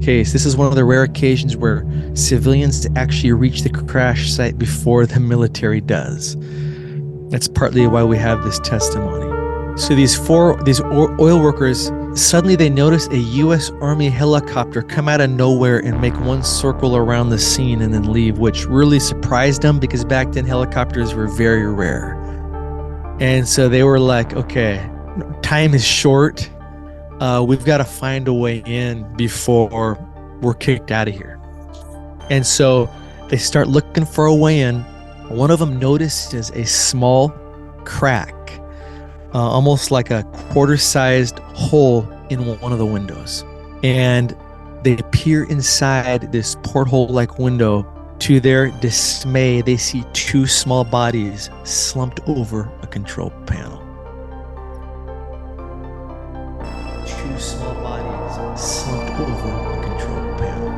case. This is one of the rare occasions where civilians actually reach the crash site before the military does. That's partly why we have this testimony. So these oil workers, suddenly they notice a U.S. Army helicopter come out of nowhere and make one circle around the scene and then leave, which really surprised them because back then helicopters were very rare. And so they were like, okay, time is short. We've got to find a way in before we're kicked out of here. And so they start looking for a way in. One of them notices a small crack, almost like a quarter-sized hole in one of the windows. And they peer inside this porthole-like window. To their dismay, they see two small bodies slumped over a control panel. Two small bodies slumped over a control panel.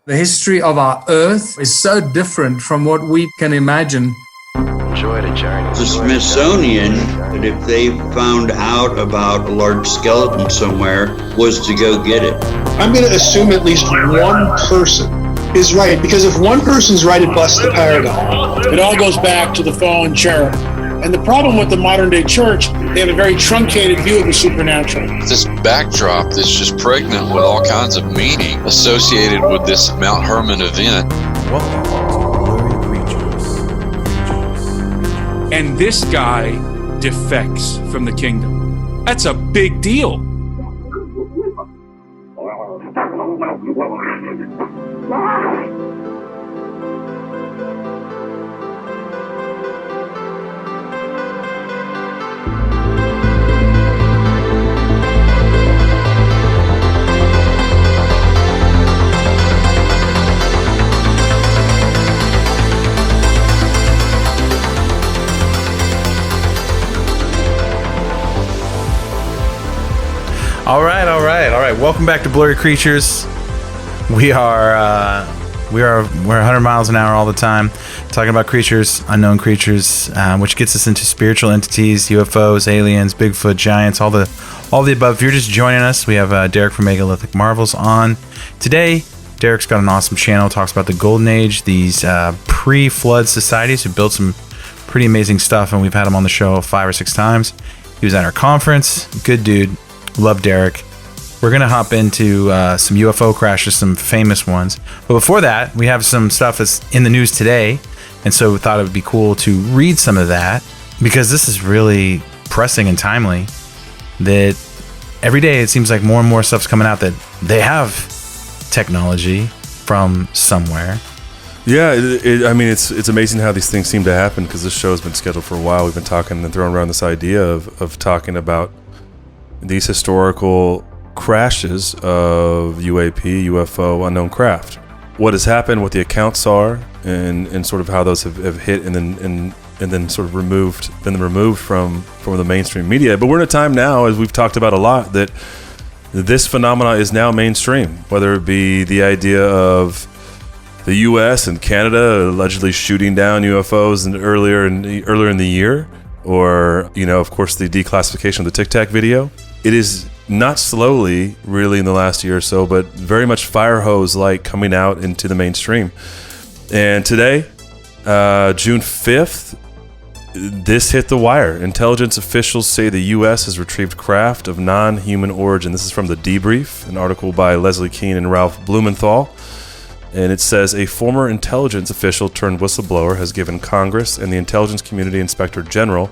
The history of our Earth is so different from what we can imagine. Enjoy the journey. The Smithsonian, that if they found out about a large skeleton somewhere, was to go get it. I'm going to assume at least one person is right, because if one person's right, it busts the paradigm. It all goes back to the fallen cherub. And the problem with the modern day church, they have a very truncated view of the supernatural. This backdrop that's just pregnant with all kinds of meaning associated with this Mount Hermon event. Welcome to Blurry Creatures. And this guy defects from the kingdom. That's a big deal. All right. Welcome back to Blurry Creatures. We're 100 miles an hour all the time, talking about creatures, unknown creatures, which gets us into spiritual entities, UFOs, aliens, Bigfoot, giants, all the above. If you're just joining us, we have Derek from Megalithic Marvels on today. Derek's got an awesome channel, talks about the Golden Age, these pre-flood societies who built some pretty amazing stuff, and we've had him on the show 5 or 6 times. He was at our conference. Good dude. Love Derek. We're going to hop into some UFO crashes, some famous ones. But before that, we have some stuff that's in the news today. And so we thought it would be cool to read some of that, because this is really pressing and timely. That every day it seems like more and more stuff's coming out that they have technology from somewhere. Yeah, it's amazing how these things seem to happen, because this show has been scheduled for a while. We've been talking and throwing around this idea of talking about these historical crashes of UAP, UFO, unknown craft. What has happened, what the accounts are, and sort of how those have hit and then sort of removed from the mainstream media. But we're in a time now, as we've talked about a lot, that this phenomena is now mainstream, whether it be the idea of the U.S. and Canada allegedly shooting down UFOs earlier in the year, or, of course, the declassification of the Tic Tac video. It is not slowly, really, in the last year or so, but very much fire hose-like coming out into the mainstream. And today, June 5th, this hit the wire. Intelligence officials say the U.S. has retrieved craft of non-human origin. This is from The Debrief, an article by Leslie Keane and Ralph Blumenthal. And it says, a former intelligence official turned whistleblower has given Congress and the Intelligence Community Inspector General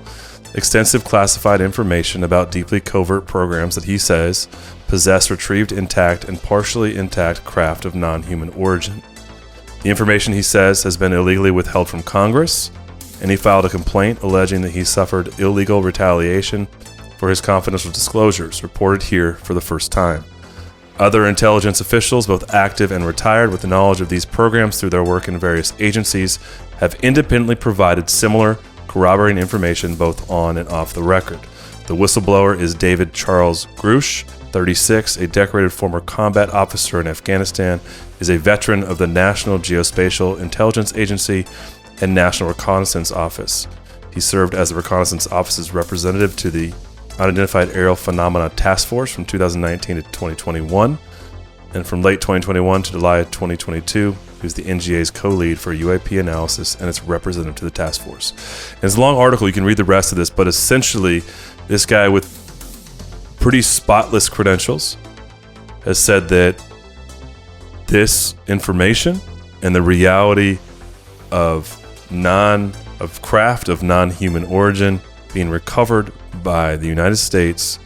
extensive classified information about deeply covert programs that he says possess retrieved intact and partially intact craft of non-human origin. The information, he says, has been illegally withheld from Congress, and he filed a complaint alleging that he suffered illegal retaliation for his confidential disclosures, reported here for the first time. Other intelligence officials, both active and retired, with the knowledge of these programs through their work in various agencies, have independently provided similar corroborating information both on and off the record. The whistleblower is David Charles Grush, 36, a decorated former combat officer in Afghanistan, is a veteran of the National Geospatial Intelligence Agency and National Reconnaissance Office. He served as the Reconnaissance Office's representative to the Unidentified Aerial Phenomena Task Force from 2019 to 2021, and from late 2021 to July 2022, he was the NGA's co-lead for UAP analysis and its representative to the task force. And it's a long article, you can read the rest of this, but essentially, this guy with pretty spotless credentials has said that this information and the reality of craft of non-human origin being recovered by the United States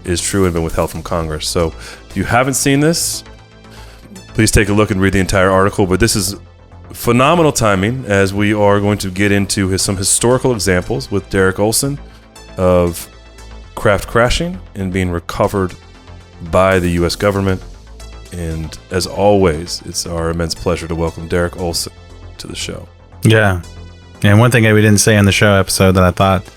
is true and been withheld from Congress. So if you haven't seen this, please take a look and read the entire article. But this is phenomenal timing, as we are going to get into some historical examples with Derek Olson of craft crashing and being recovered by the U.S. government. And as always, it's our immense pleasure to welcome Derek Olson to the show. Yeah. And one thing we didn't say on the show episode that I thought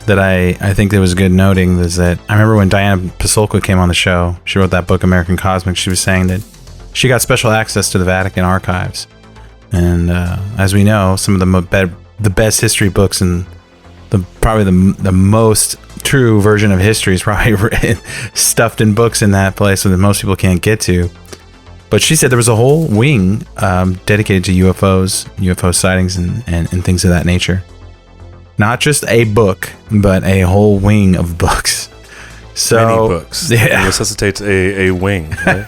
that I think that was good noting is that I remember when Diana Pasulka came on the show, she wrote that book, American Cosmic, she was saying that she got special access to the Vatican archives. And as we know, some of the best history books and probably the most true version of history is probably stuffed in books in that place that most people can't get to. But she said there was a whole wing dedicated to UFOs, UFO sightings, and things of that nature. Not just a book, but a whole wing of books. So, many books. Yeah. It necessitates a wing. Right?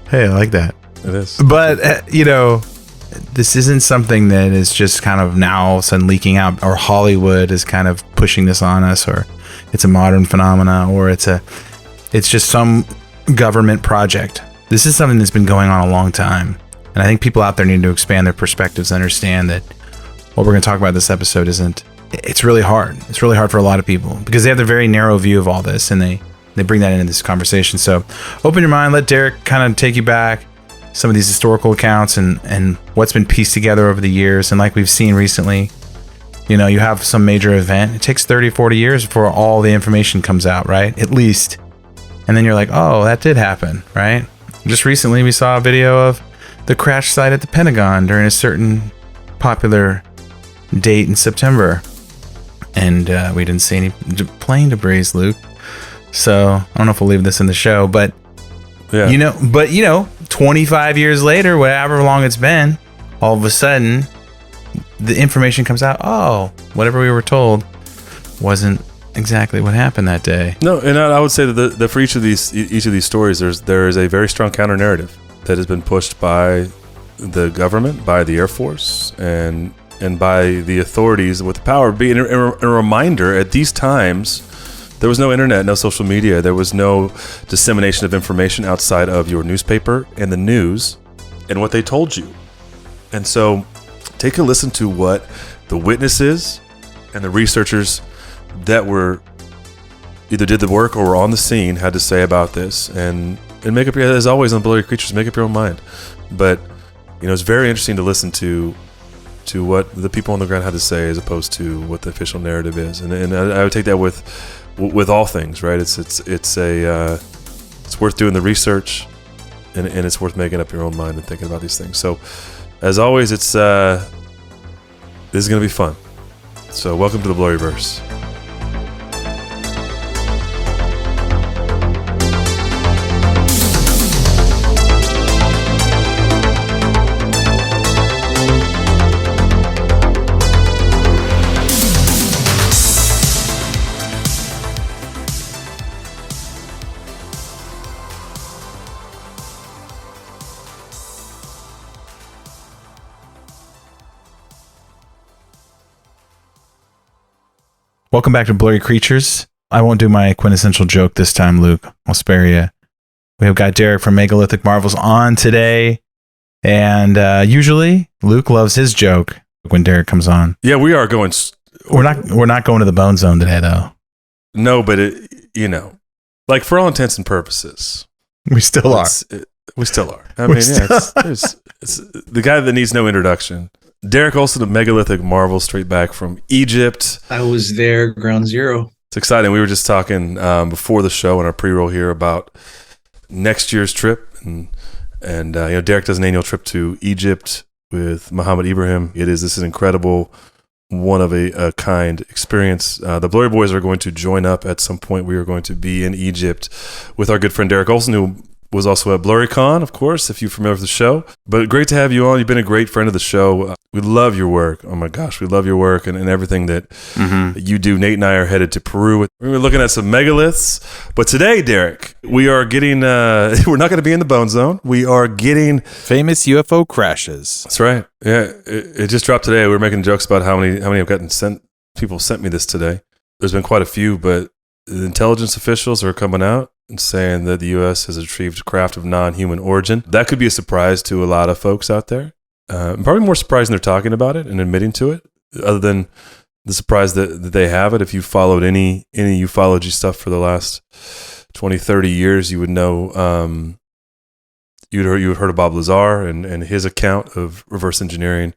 Hey, I like that. It is. But, this isn't something that is just kind of now all of a sudden leaking out, or Hollywood is kind of pushing this on us, or it's a modern phenomena, or it's just some government project. This is something that's been going on a long time. And I think people out there need to expand their perspectives, understand that what we're going to talk about this episode it's really hard. It's really hard for a lot of people because they have a very narrow view of all this, and they bring that into this conversation. So open your mind, let Derek kind of take you back some of these historical accounts and what's been pieced together over the years. And like we've seen recently, you have some major event. It takes 30, 40 years before all the information comes out, right? At least. And then you're like, oh, that did happen, right? Just recently we saw a video of the crash site at the Pentagon during a certain popular date in September. And we didn't see any plane debris, Luke. So I don't know if we'll leave this in the show, but yeah. 25 years later, whatever long it's been, all of a sudden the information comes out. Oh, whatever we were told wasn't exactly what happened that day. No, and I would say that for each of these stories, there is a very strong counter narrative that has been pushed by the government, by the Air Force, and by the authorities with the power. Being a reminder, at these times, there was no internet, no social media. There was no dissemination of information outside of your newspaper and the news and what they told you. And so take a listen to what the witnesses and the researchers that were either did the work or were on the scene had to say about this, and make up your, as always on Blurry Creatures, make up your own mind. But it's very interesting to listen to what the people on the ground had to say as opposed to what the official narrative is, and I would take that with all things, right? It's worth doing the research, and it's worth making up your own mind and thinking about these things. So as always, this is going to be fun. So welcome to the Blurryverse. Welcome back to Blurry Creatures. I won't do my quintessential joke this time, Luke. I'll spare you. We have got Derek from Megalithic Marvels on today. And usually, Luke loves his joke when Derek comes on. Yeah, we are going... We're not going to the bone zone today, though. No, but like for all intents and purposes, We still are. We still are. I mean, it's the guy that needs no introduction. Derek Olson of Megalithic Marvels, straight back from Egypt. I was there, ground zero. It's exciting. We were just talking before the show in our pre-roll here about next year's trip, and Derek does an annual trip to Egypt with Muhammad Ibrahim. This is an incredible, one of a kind experience. The Blurry Boys are going to join up at some point. We are going to be in Egypt with our good friend Derek Olson, who was also at BlurryCon, of course, if you're familiar with the show. But great to have you on. You've been a great friend of the show. We love your work. Oh my gosh, we love your work and everything that you do. Nate and I are headed to Peru. We're looking at some megaliths. But today, Derek, we are getting, we're not going to be in the Bone Zone. We are getting famous UFO crashes. That's right. Yeah, it just dropped today. We were making jokes about how many have gotten sent. People sent me this today. There's been quite a few, but the intelligence officials are coming out and saying that the U.S. has retrieved craft of non-human origin. That could be a surprise to a lot of folks out there. Probably more surprising they're talking about it and admitting to it, other than the surprise that they have it. If you followed any ufology stuff for the last 20, 30 years, you would know, you'd heard of Bob Lazar and his account of reverse engineering,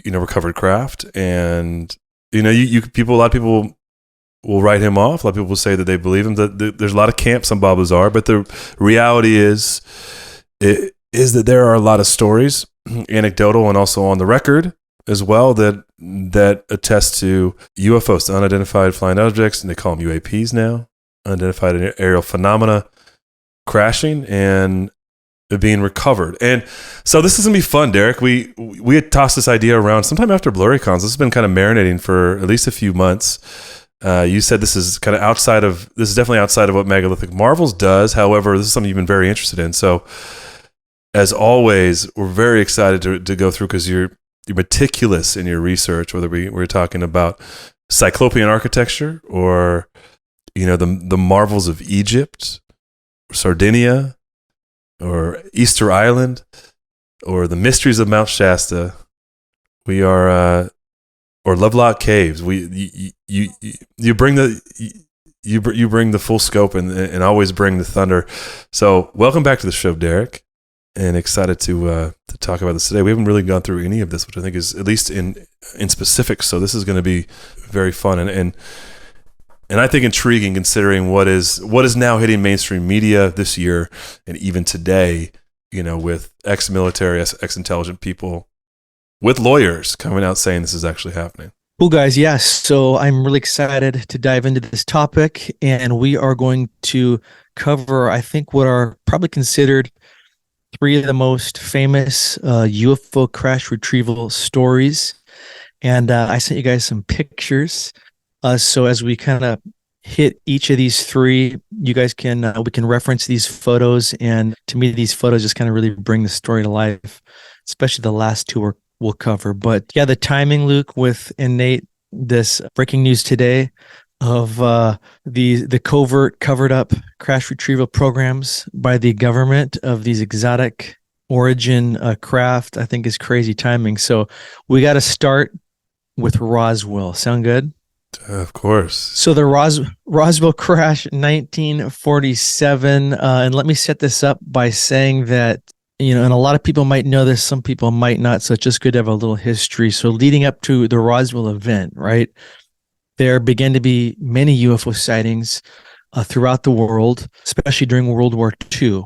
recovered craft. And, a lot of people will write him off. A lot of people will say that they believe him. That there's a lot of camps on Bob Lazar, but the reality is that there are a lot of stories, anecdotal and also on the record as well, that attest to UFOs, unidentified flying objects, and they call them UAPs now, unidentified aerial phenomena, crashing and being recovered. And so this is gonna be fun, Derek. We had tossed this idea around sometime after BlurryCons. This has been kind of marinating for at least a few months. You said this is definitely outside of what Megalithic Marvels does. However, this is something you've been very interested in. So, as always, we're very excited to go through, because you're meticulous in your research. Whether we're talking about Cyclopean architecture, or the marvels of Egypt, or Sardinia, or Easter Island, or the mysteries of Mount Shasta. We are. Or Lovelock Caves. You bring the full scope and always bring the thunder. So welcome back to the show, Derek, and excited to talk about this today. We haven't really gone through any of this, which I think is at least in specifics. So this is going to be very fun and I think intriguing, considering what is now hitting mainstream media this year and even today. With ex-military, ex-intelligent people, with lawyers coming out saying this is actually happening. Cool, guys. Yes. So I'm really excited to dive into this topic, and we are going to cover, I think, what are probably considered three of the most famous UFO crash retrieval stories. And I sent you guys some pictures. So as we kind of hit each of these three, you guys we can reference these photos. And to me, these photos just kind of really bring the story to life, especially the last two we'll cover. But yeah, the timing, Luke, with Nate, this breaking news today of the covert, covered up crash retrieval programs by the government of these exotic origin craft, I think is crazy timing. So we got to start with Roswell. Sound good? Of course. So the Roswell crash, 1947, and let me set this up by saying that, and a lot of people might know this, some people might not, so it's just good to have a little history. So leading up to the Roswell event, right, there began to be many UFO sightings throughout the world, especially during World War II.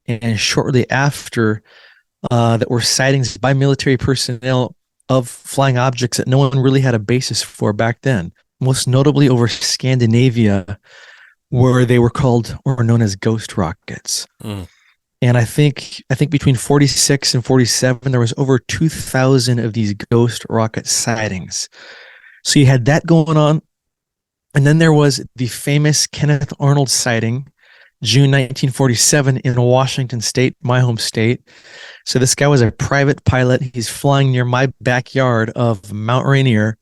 And shortly after, that were sightings by military personnel of flying objects that no one really had a basis for back then, most notably over Scandinavia, where they were called or known as ghost rockets. And I think between 46 and 47, there was over 2,000 of these ghost rocket sightings. So you had that going on. And then there was the famous Kenneth Arnold sighting, June 1947 in Washington State, my home state. So this guy was a private pilot. He's flying near my backyard of Mount Rainier.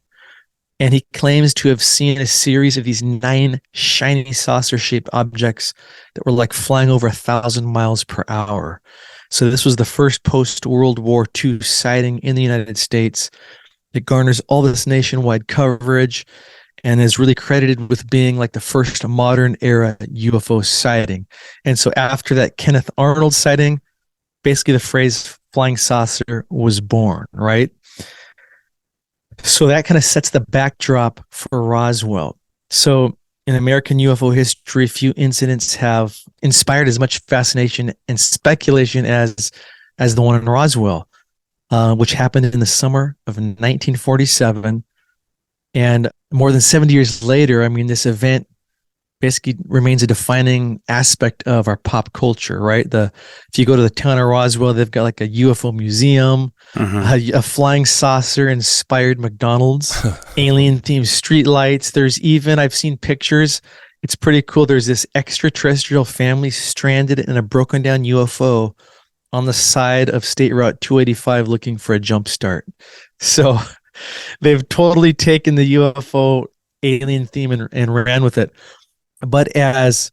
And he claims to have seen a series of these 9 shiny saucer-shaped objects that were like flying over 1,000 miles per hour. So this was the first post-World War II sighting in the United States. It garners all this nationwide coverage. and is really credited with being like the first modern era UFO sighting. And so after that Kenneth Arnold sighting, basically the phrase flying saucer was born, right? So that kind of sets the backdrop for Roswell. So in American UFO history, few incidents have inspired as much fascination and speculation as the one in Roswell, which happened in the summer of 1947. And more than 70 years later, I mean, this event basically remains a defining aspect of our pop culture, right? If you go to the town of Roswell, they've got like a UFO museum, a flying saucer inspired McDonald's, alien themed street lights. There's even, I've seen pictures. It's pretty cool. There's this extraterrestrial family stranded in a broken down UFO on the side of State Route 285 looking for a jump start. So they've totally taken the UFO alien theme and ran with it. But as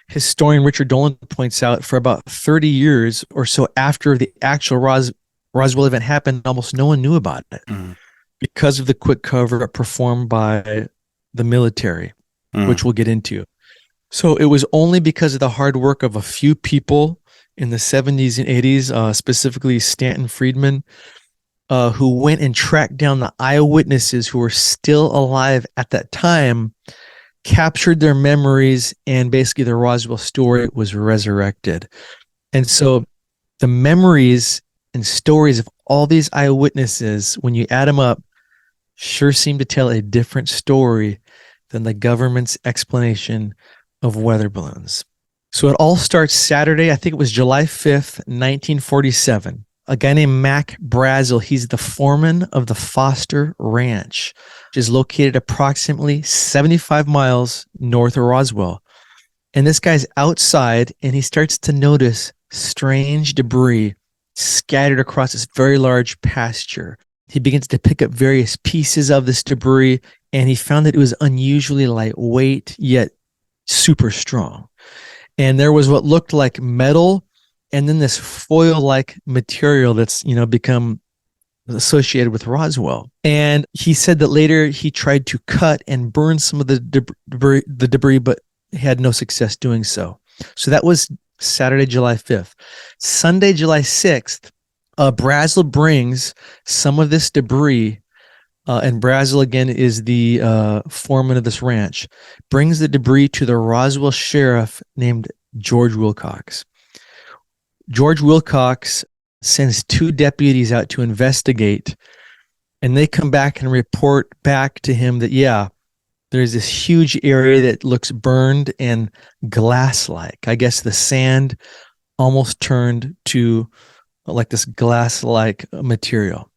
historian Richard Dolan points out, for about 30 years or so after the actual Roswell event happened, almost no one knew about it because of the quick cover-up performed by the military, which we'll get into. So it was only because of the hard work of a few people in the 70s and 80s, specifically Stanton Friedman, who went and tracked down the eyewitnesses who were still alive at that time, captured their memories, and basically the Roswell story was resurrected. And so the memories and stories of all these eyewitnesses, when you add them up, sure seem to tell a different story than the government's explanation of weather balloons. So it all starts Saturday, I think it was July 5th, 1947. A guy named Mac Brazel, he's the foreman of the Foster Ranch, which is located approximately 75 miles north of Roswell. And this guy's outside, and he starts to notice strange debris scattered across this very large pasture. He begins to pick up various pieces of this debris, and he found that it was unusually lightweight, yet super strong. And there was what looked like metal, and then this foil-like material that's, become associated with Roswell. And he said that later he tried to cut and burn some of the debris, but had no success doing so. So that was Saturday, July 5th. Sunday, July 6th, Brazel brings some of this debris, and Brazel, again, is the foreman of this ranch, brings the debris to the Roswell sheriff named George Wilcox. George Wilcox sends 2 deputies out to investigate, and they come back and report back to him that, there's this huge area that looks burned and glass-like. I guess the sand almost turned to like this glass-like material,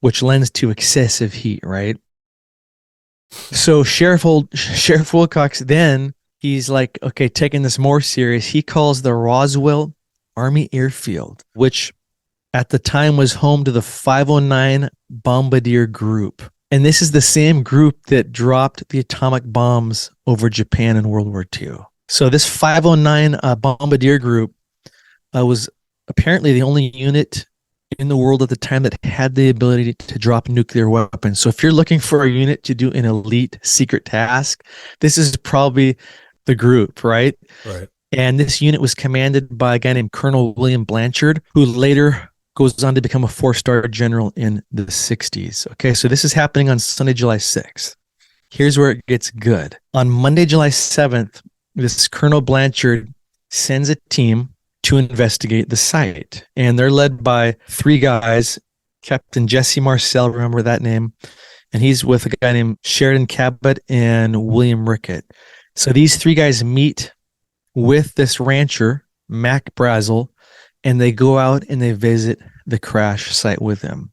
which lends to excessive heat, right? So Sheriff Wilcox then, he's like, okay, taking this more serious. He calls the Roswell Army Airfield, which at the time was home to the 509 Bombardier Group. And this is the same group that dropped the atomic bombs over Japan in World War II. So this 509 Bombardier Group was apparently the only unit in the world at the time that had the ability to drop nuclear weapons. So if you're looking for a unit to do an elite secret task, this is probably the group, right? Right. And this unit was commanded by a guy named Colonel William Blanchard, who later goes on to become a 4-star general in the 60s. Okay, so this is happening on Sunday, July 6th. Here's where it gets good. On Monday, July 7th, this Colonel Blanchard sends a team to investigate the site. And they're led by 3 guys, Captain Jesse Marcel, remember that name? And he's with a guy named Sheridan Cabot and William Rickett. So these 3 guys meet with this rancher, Mac Brazel, and they go out and they visit the crash site with him.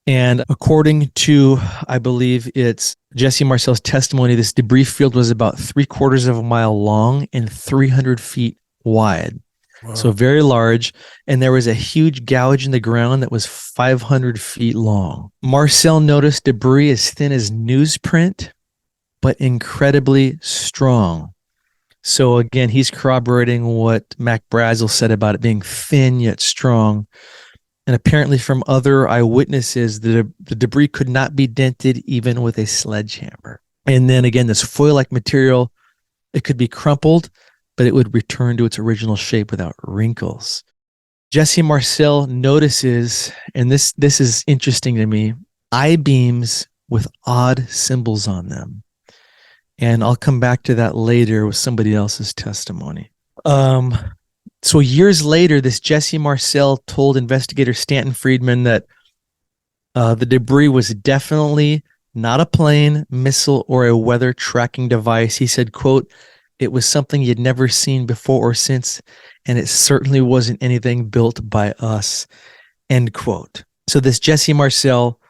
And according to, I believe it's Jesse Marcel's testimony, this debris field was about 3/4 of a mile long and 300 feet wide. Wow. So very large. And there was a huge gouge in the ground that was 500 feet long. Marcel noticed debris as thin as newsprint, but incredibly strong. So again, he's corroborating what Mac Brazel said about it being thin yet strong. And apparently from other eyewitnesses, the debris could not be dented even with a sledgehammer. And then again, this foil-like material, it could be crumpled, but it would return to its original shape without wrinkles. Jesse Marcel notices, and this is interesting to me, I-beams with odd symbols on them. And I'll come back to that later with somebody else's testimony. So years later, this Jesse Marcel told investigator Stanton Friedman that the debris was definitely not a plane, missile, or a weather tracking device. He said, quote, "It was something you'd never seen before or since, and it certainly wasn't anything built by us," end quote. So this Jesse Marcel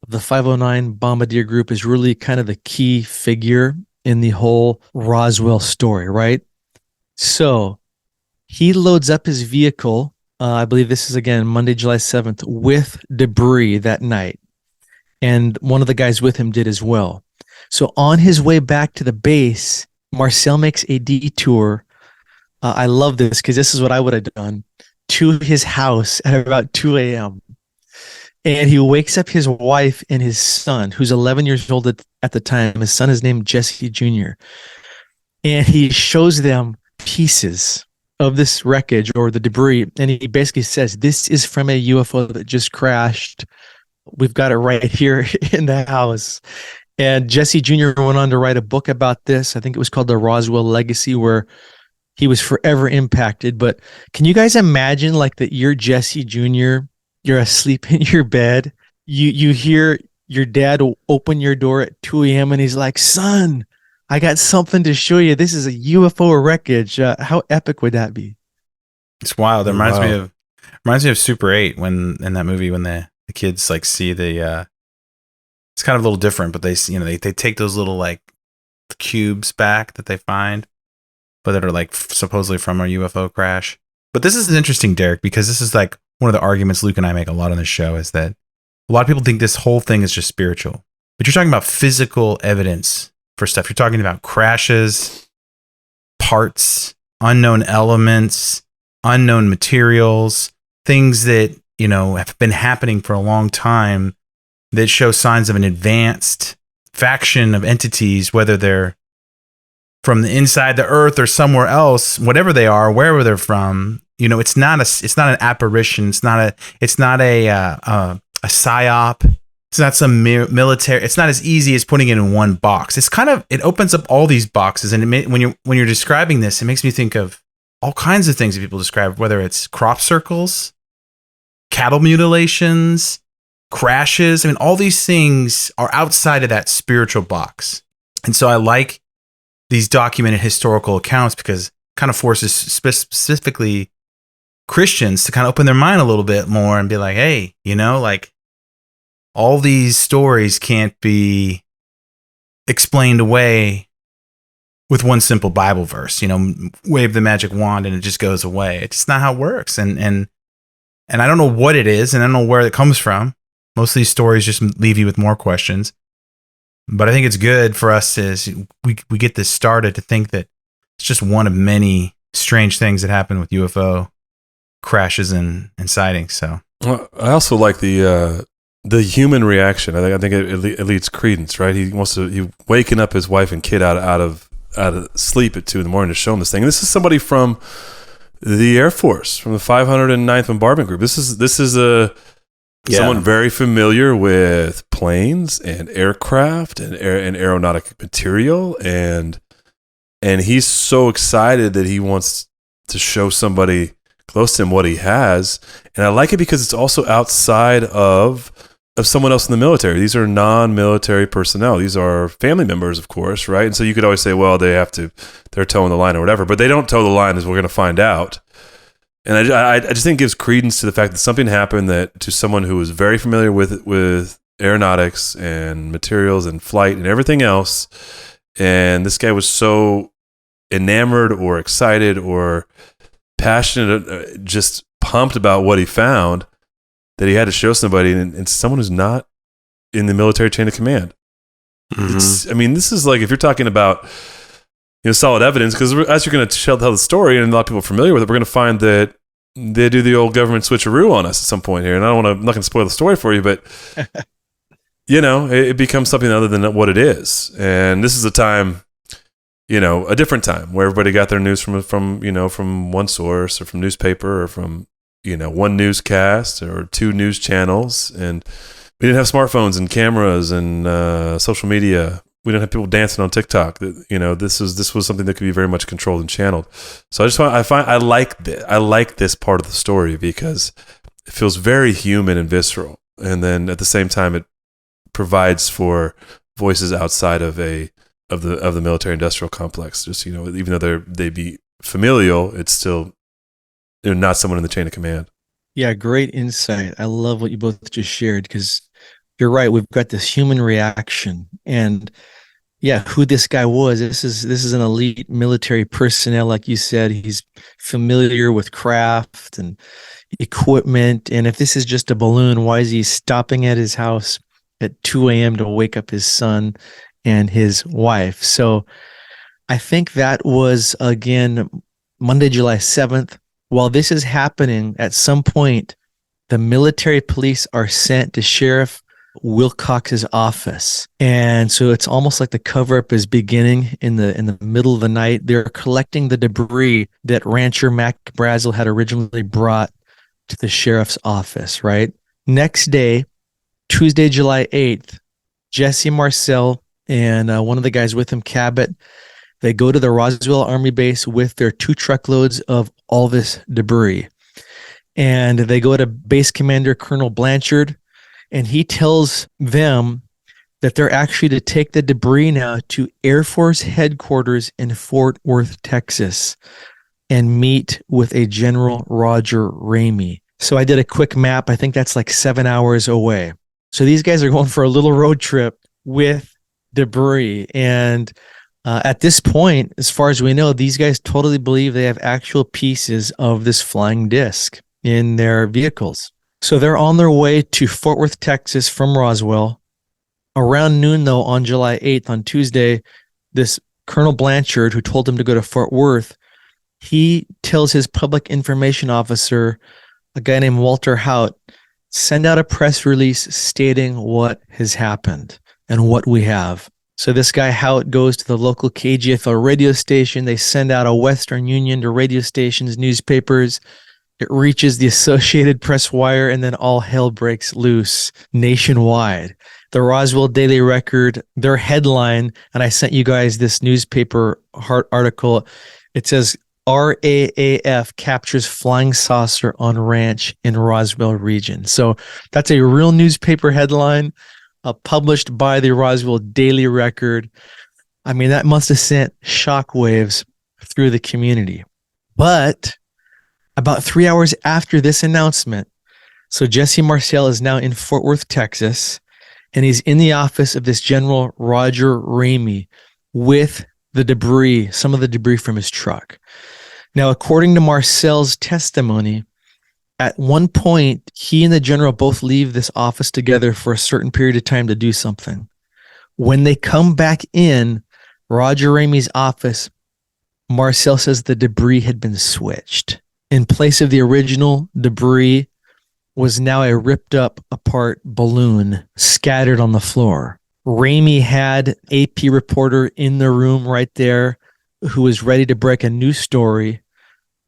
of the 509 Bombardier Group is really kind of the key figure in the whole Roswell story, right? So he loads up his vehicle, I believe this is again Monday, July 7th, with debris that night. And one of the guys with him did as well. So on his way back to the base, Marcel makes a detour. I love this because this is what I would have done, to his house at about 2 a.m. And he wakes up his wife and his son, who's 11 years old at the time. His son is named Jesse Jr. And he shows them pieces of this wreckage or the debris. And he basically says, "This is from a UFO that just crashed. We've got it right here in the house." And Jesse Jr. went on to write a book about this. I think it was called The Roswell Legacy, where he was forever impacted. But can you guys imagine like that you're Jesse Jr., you're asleep in your bed, you hear your dad open your door at 2 a.m. and he's like, "Son, I got something to show you. This is a UFO wreckage." How epic would that be? It's wild. It reminds me of Super 8 when in that movie when the kids like see the it's kind of a little different, but they take those little like cubes back that they find, but that are like supposedly from a UFO crash. But this is interesting, Derek, because this is like one of the arguments Luke and I make a lot on this show is that a lot of people think this whole thing is just spiritual, but you're talking about physical evidence for stuff. You're talking about crashes, parts, unknown elements, unknown materials, things that, have been happening for a long time that show signs of an advanced faction of entities, whether they're from the inside the earth or somewhere else, whatever they are, wherever they're from. It's not an apparition. It's not a psyop. It's not some military. It's not as easy as putting it in one box. It opens up all these boxes. And when you're describing this, it makes me think of all kinds of things that people describe, whether it's crop circles, cattle mutilations, crashes. I mean, all these things are outside of that spiritual box. And so I like these documented historical accounts because it kind of forces specifically Christians to kind of open their mind a little bit more and be like, hey, like all these stories can't be explained away with one simple Bible verse, wave the magic wand and it just goes away. It's just not how it works. And I don't know what it is, and I don't know where it comes from. Most of these stories just leave you with more questions. But I think it's good for us as we get this started to think that it's just one of many strange things that happen with UFO crashes and sightings. So I also like the human reaction. I think it leads credence, right? He waking up his wife and kid out of sleep at 2 a.m. to show him this thing. And this is somebody from the Air Force, from the 509th Bombardment Group. This is someone very familiar with planes and aircraft and aeronautic material, and he's so excited that he wants to show somebody close to him what he has. And I like it because it's also outside of someone else in the military. These are non-military personnel. These are family members, of course, right? And so you could always say, well, they're towing the line or whatever, but they don't toe the line, as we're going to find out. And I just think it gives credence to the fact that something happened that to someone who was very familiar with aeronautics and materials and flight and everything else. And this guy was so enamored or excited or passionate, just pumped about what he found, that he had to show somebody, and someone who's not in the military chain of command. Mm-hmm. This is like, if you're talking about solid evidence, because as you're going to tell the story, and a lot of people are familiar with it, we're going to find that they do the old government switcheroo on us at some point here. And I'm not going to spoil the story for you, but it becomes something other than what it is. And this is a time, a different time where everybody got their news from one source or from newspaper or from, one newscast or two news channels. And we didn't have smartphones and cameras and social media. We didn't have people dancing on TikTok. This was something that could be very much controlled and channeled. So I like this part of the story because it feels very human and visceral. And then at the same time, it provides for voices outside of the military industrial complex. Just, even though they be familial, it's still not someone in the chain of command. Yeah, great insight. I love what you both just shared because you're right. We've got this human reaction, and who this guy was. This is an elite military personnel, like you said. He's familiar with craft and equipment. And if this is just a balloon, why is he stopping at his house at 2 a.m. to wake up his son and his wife? So I think that was, again, Monday, July 7th. While this is happening, at some point, the military police are sent to Sheriff Wilcox's office. And so it's almost like the cover-up is beginning in the middle of the night. They're collecting the debris that rancher Mac Brazel had originally brought to the sheriff's office, right? Next day, Tuesday, July 8th, Jesse Marcel and one of the guys with him, Cabot, they go to the Roswell Army Base with their 2 truckloads of all this debris. And they go to base commander Colonel Blanchard, and he tells them that they're actually to take the debris now to Air Force headquarters in Fort Worth, Texas, and meet with a General Roger Ramey. So I did a quick map. I think that's like 7 hours away. So these guys are going for a little road trip with debris. And at this point, as far as we know, these guys totally believe they have actual pieces of this flying disc in their vehicles. So they're on their way to Fort Worth, Texas from Roswell. Around noon, though, on July 8th, on Tuesday, this Colonel Blanchard, who told him to go to Fort Worth, he tells his public information officer, a guy named Walter Hout, send out a press release stating what has happened and what we have. So this guy Hout goes to the local KGFL radio station. They send out a Western Union to radio stations, newspapers. It reaches the Associated Press wire, and then all hell breaks loose nationwide. The Roswell Daily Record, their headline, and I sent you guys this newspaper article. It says, RAAF captures flying saucer on ranch in Roswell region. So that's a real newspaper headline published by the Roswell Daily Record. I mean, that must have sent shockwaves through the community. But about 3 hours after this announcement, so Jesse Marcel is now in Fort Worth, Texas, and he's in the office of this General Roger Ramey with the debris, some of the debris from his truck. Now, according to Marcel's testimony, at one point, he and the general both leave this office together for a certain period of time to do something. When they come back in Roger Ramey's office, Marcel says the debris had been switched. In place of the original debris was now a ripped up apart balloon scattered on the floor. Ramey had AP reporter in the room right there who was ready to break a news story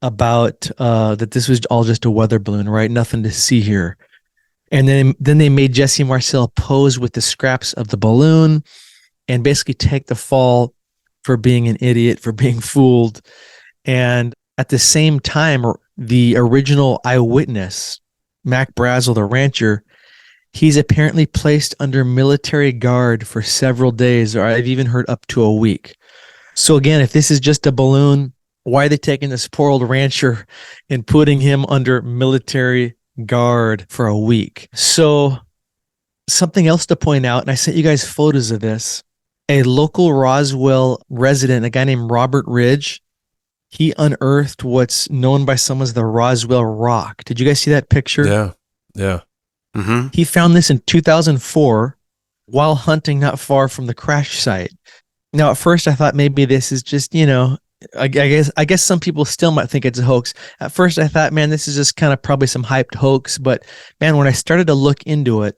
about that this was all just a weather balloon, right? Nothing to see here. And then they made Jesse Marcel pose with the scraps of the balloon and basically take the fall for being an idiot, for being fooled. And at the same time, the original eyewitness, Mac Brazel, the rancher, he's apparently placed under military guard for several days, or I've even heard up to a week. So again, if this is just a balloon, why are they taking this poor old rancher and putting him under military guard for a week? So something else to point out, and I sent you guys photos of this, a local Roswell resident, a guy named Robert Ridge, he unearthed what's known by some as the Roswell Rock. Did you guys see that picture? Yeah. Mm-hmm. He found this in 2004 while hunting not far from the crash site. Now, at first, I thought maybe this is just, I guess some people still might think it's a hoax. At first, I thought, man, this is just kind of probably some hyped hoax. But man, when I started to look into it,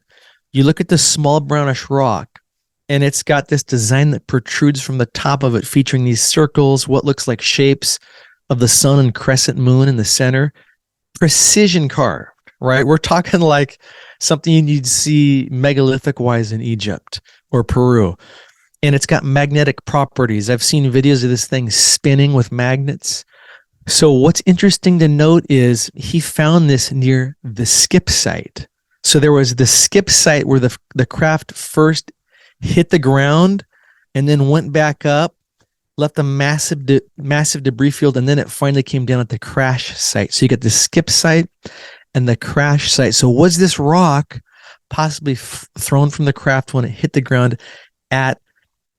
You look at the small brownish rock, and it's got this design that protrudes from the top of it, featuring these circles, what looks like shapes of the sun and crescent moon in the center. Precision carved, right? We're talking like something you'd see megalithic wise in Egypt or Peru. And it's got magnetic properties. I've seen videos of this thing spinning with magnets. So what's interesting to note is he found this near the skip site. So there was the skip site where the craft first hit the ground and then went back up, left a massive debris field, and then it finally came down at the crash site. So you get the skip site and the crash site. So was this rock possibly thrown from the craft when it hit the ground at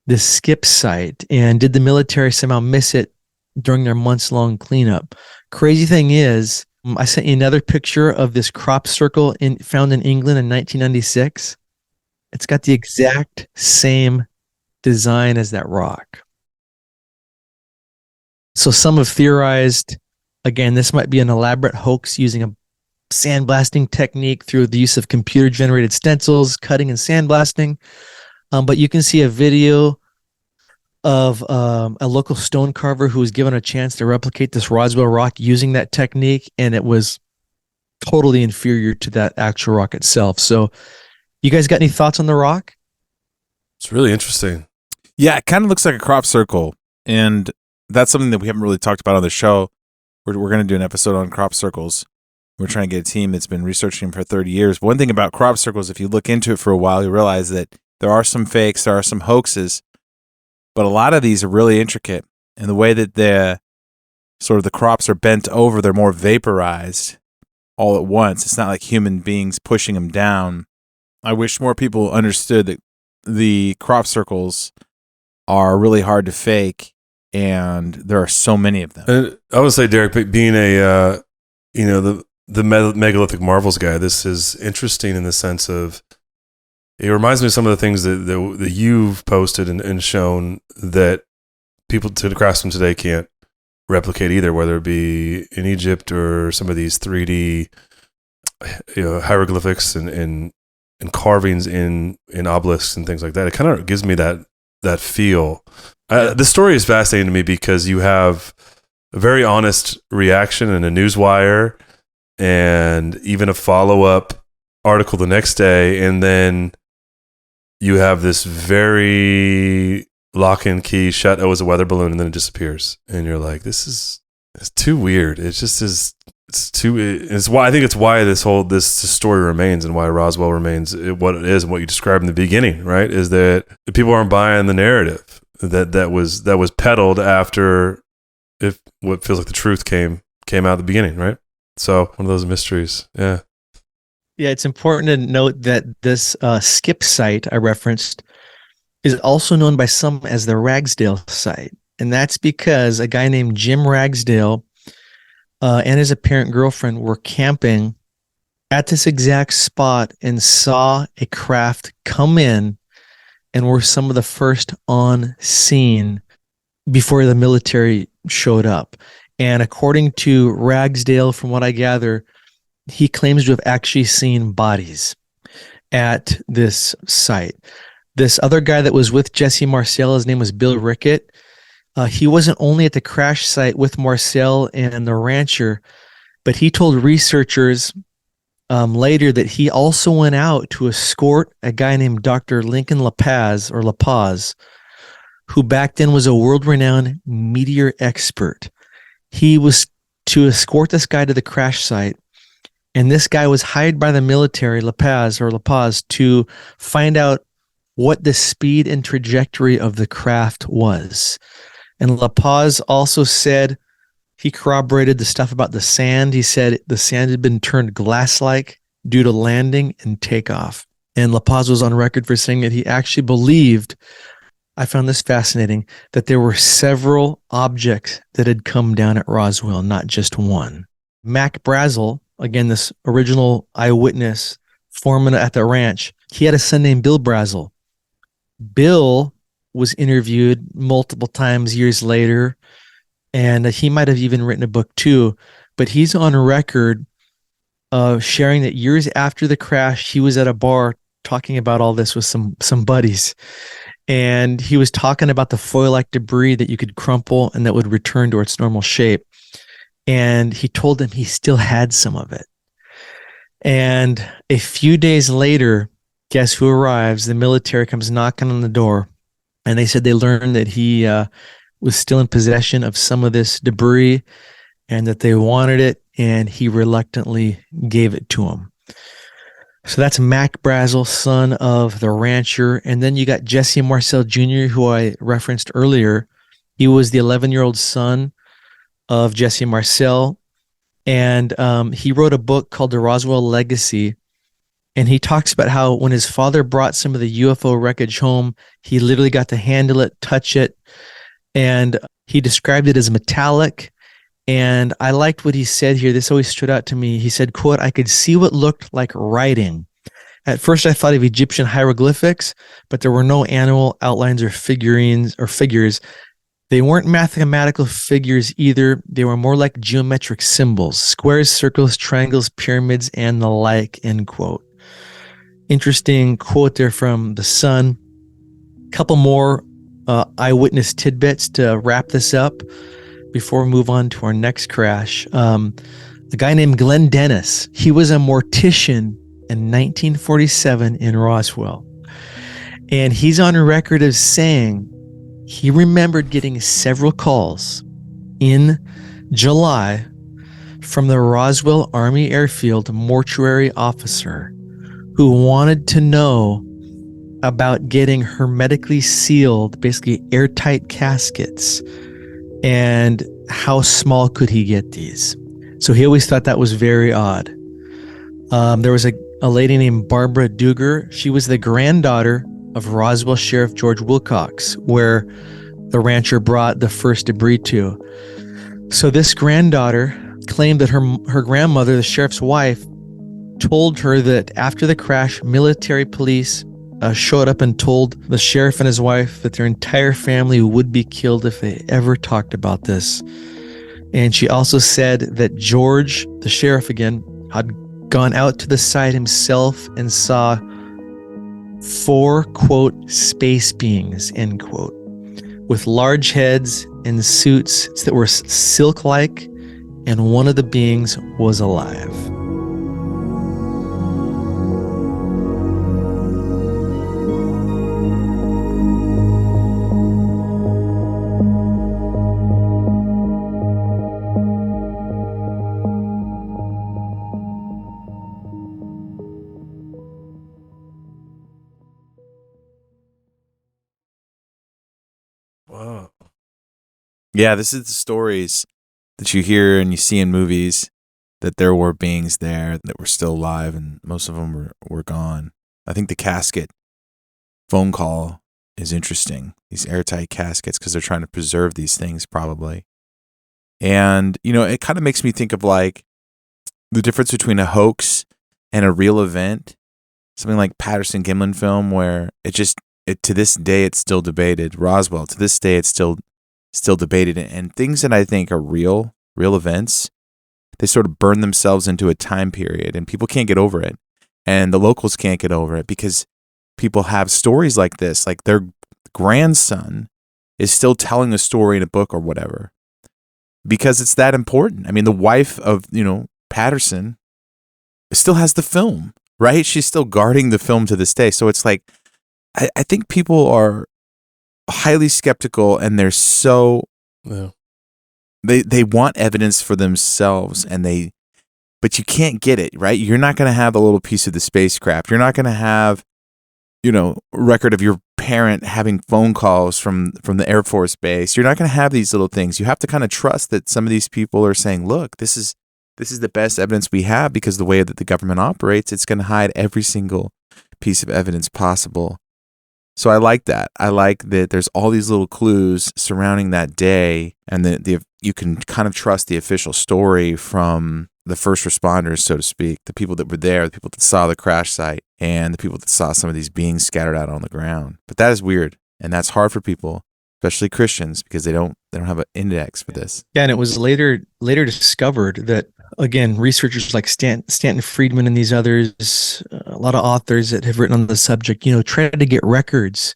the skip site? And did the military somehow miss it during their months-long cleanup? Crazy thing is, I sent you another picture of this crop circle found in England in 1996. It's got the exact same design as that rock. So some have theorized, again, this might be an elaborate hoax using a sandblasting technique through the use of computer-generated stencils, cutting and sandblasting. But you can see a video of a local stone carver who was given a chance to replicate this Roswell rock using that technique, and it was totally inferior to that actual rock itself. So you guys got any thoughts on the rock? It's really interesting. Yeah, it kind of looks like a crop circle, and that's something that we haven't really talked about on the show. We're going to do an episode on crop circles. We're trying to get a team that's been researching them for 30 years. But one thing about crop circles, if you look into it for a while, you realize that there are some fakes, there are some hoaxes, but a lot of these are really intricate. And the way that the crops are bent over, they're more vaporized all at once. It's not like human beings pushing them down. I wish more people understood that the crop circles are really hard to fake, and there are so many of them. And I would say, Derek, being the Megalithic Marvels guy, this is interesting in the sense of, it reminds me of some of the things that you've posted and shown that people to the craftsmen today can't replicate either, whether it be in Egypt or some of these 3D hieroglyphics and carvings in obelisks and things like that. It kind of gives me that feel. The story is fascinating to me because you have a very honest reaction in a newswire and even a follow-up article the next day, and then you have this very lock and key shut, oh, it's a weather balloon, and then it disappears. And you're like, it's too weird. It just is. It's why I think it's why this story remains, and why Roswell remains what it is, and what you described in the beginning, right? Is that people aren't buying the narrative that was peddled after what feels like the truth came out at the beginning, right? So one of those mysteries. Yeah. Yeah, it's important to note that this skip site I referenced is also known by some as the Ragsdale site. And that's because a guy named Jim Ragsdale and his apparent girlfriend were camping at this exact spot and saw a craft come in and were some of the first on scene before the military showed up. And according to Ragsdale, from what I gather, he claims to have actually seen bodies at this site. This other guy that was with Jesse Marcel, his name was Bill Rickett. He wasn't only at the crash site with Marcel and the rancher, but he told researchers later that he also went out to escort a guy named Dr. Lincoln La Paz, who back then was a world-renowned meteor expert. He was to escort this guy to the crash site, and this guy was hired by the military, La Paz, to find out what the speed and trajectory of the craft was. And La Paz also said, he corroborated the stuff about the sand. He said the sand had been turned glass-like due to landing and takeoff. And La Paz was on record for saying that he actually believed, I found this fascinating, that there were several objects that had come down at Roswell, not just one. Mac Brazel, again, this original eyewitness foreman at the ranch, he had a son named Bill Brazel. Bill was interviewed multiple times years later, and he might have even written a book too, but he's on record sharing that years after the crash, he was at a bar talking about all this with some buddies, and he was talking about the foil-like debris that you could crumple and that would return to its normal shape. And he told them he still had some of it. And a few days later, guess who arrives? The military comes knocking on the door, and they said they learned that he was still in possession of some of this debris and that they wanted it, and he reluctantly gave it to them. So that's Mac Brazel, son of the rancher. And then you got Jesse Marcel Jr., who I referenced earlier. He was the 11-year-old son of Jesse Marcel. And he wrote a book called The Roswell Legacy. And he talks about how when his father brought some of the UFO wreckage home, he literally got to handle it, touch it. And he described it as metallic. And I liked what he said here. This always stood out to me. He said, quote, "I could see what looked like writing. At first I thought of Egyptian hieroglyphics, but there were no animal outlines or figures. They weren't mathematical figures either. They were more like geometric symbols, squares, circles, triangles, pyramids, and the like," end quote. Interesting quote there from the son. Couple more eyewitness tidbits to wrap this up before we move on to our next crash. A guy named Glenn Dennis, he was a mortician in 1947 in Roswell. And he's on record as saying he remembered getting several calls in July from the Roswell Army Airfield mortuary officer who wanted to know about getting hermetically sealed, basically airtight caskets, and how small could he get these. So he always thought that was very odd. There was a lady named Barbara Duger. She was the granddaughter of Roswell Sheriff George Wilcox, where the rancher brought the first debris to. So this granddaughter claimed that her grandmother, the sheriff's wife, told her that after the crash, military police showed up and told the sheriff and his wife that their entire family would be killed if they ever talked about this. And she also said that George, the sheriff again, had gone out to the site himself and saw 4, quote, space beings, end quote, with large heads and suits that were silk-like, and one of the beings was alive. Wow. Yeah, this is the stories that you hear and you see in movies, that there were beings there that were still alive, and most of them were gone. I think the casket phone call is interesting, these airtight caskets, because they're trying to preserve these things probably. And, you know, it kind of makes me think of like the difference between a hoax and a real event. Something like Patterson-Gimlin film, where to this day it's still debated. Roswell, to this day it's still debated. And things that I think are real events, they sort of burn themselves into a time period, and people can't get over it. And the locals can't get over it because people have stories like this, like their grandson is still telling a story in a book or whatever, because it's that important. I mean, the wife of, Patterson still has the film, right? She's still guarding the film to this day. So it's like, I think people are highly skeptical, and they're so, they want evidence for themselves, but you can't get it, right? You're not going to have a little piece of the spacecraft. You're not going to have, record of your parent having phone calls from the Air Force base. You're not going to have these little things. You have to kind of trust that some of these people are saying, look, this is the best evidence we have, because the way that the government operates, it's going to hide every single piece of evidence possible. So I like that. I like that there's all these little clues surrounding that day, and that you can kind of trust the official story from the first responders, so to speak, the people that were there, the people that saw the crash site, and the people that saw some of these beings scattered out on the ground. But that is weird, and that's hard for people, especially Christians, because they don't have an index for this. Yeah, and it was later discovered that, again, researchers like Stanton Friedman and these others, a lot of authors that have written on the subject, tried to get records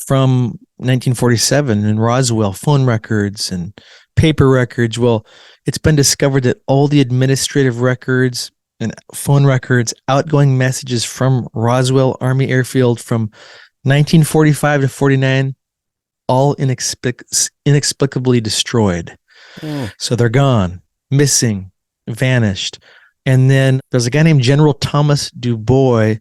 from 1947 in Roswell, phone records and paper records. Well, it's been discovered that all the administrative records and phone records, outgoing messages from Roswell Army Airfield from 1945 to 49, all inexplicably destroyed. So they're gone, missing, vanished. And then there's a guy named General Thomas Dubois.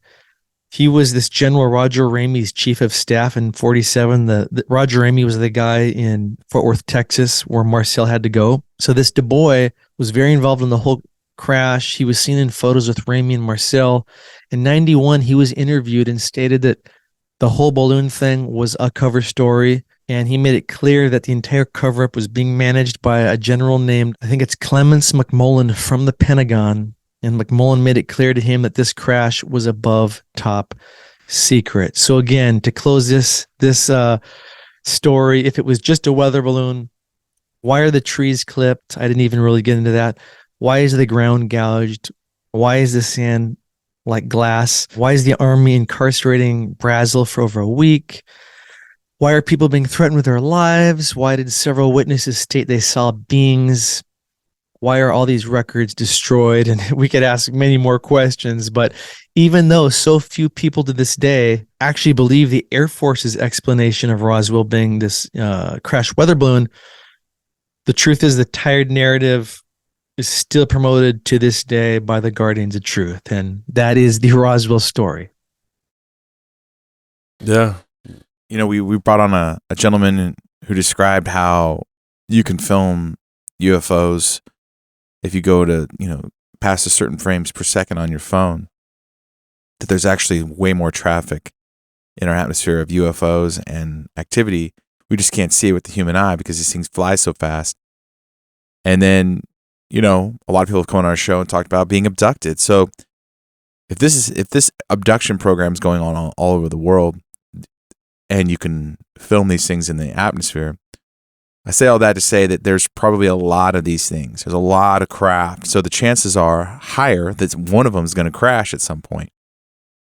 He was this General Roger Ramey's chief of staff in 47. The Roger Ramey was the guy in Fort Worth, Texas, where Marcel had to go. So this Dubois was very involved in the whole crash. He was seen in photos with Ramey and Marcel. In 91, he was interviewed and stated that the whole balloon thing was a cover story. And he made it clear that the entire cover-up was being managed by a general named, I think it's Clements McMullen from the Pentagon. And McMullen made it clear to him that this crash was above top secret. So again, to close this story, if it was just a weather balloon, why are the trees clipped? I didn't even really get into that. Why is the ground gouged? Why is the sand like glass? Why is the Army incarcerating Brazel for over a week? Why are people being threatened with their lives? Why did several witnesses state they saw beings? Why are all these records destroyed? And we could ask many more questions, but even though so few people to this day actually believe the Air Force's explanation of Roswell being this crash weather balloon, the truth is the tired narrative is still promoted to this day by the guardians of truth, and that is the Roswell story. Yeah. We brought on a gentleman who described how you can film UFOs if you go to, past a certain frames per second on your phone, that there's actually way more traffic in our atmosphere of UFOs and activity. We just can't see it with the human eye because these things fly so fast. And then, a lot of people have come on our show and talked about being abducted. So if this abduction program is going on all over the world and you can film these things in the atmosphere, I say all that to say that there's probably a lot of these things. There's a lot of craft. So the chances are higher that one of them is going to crash at some point,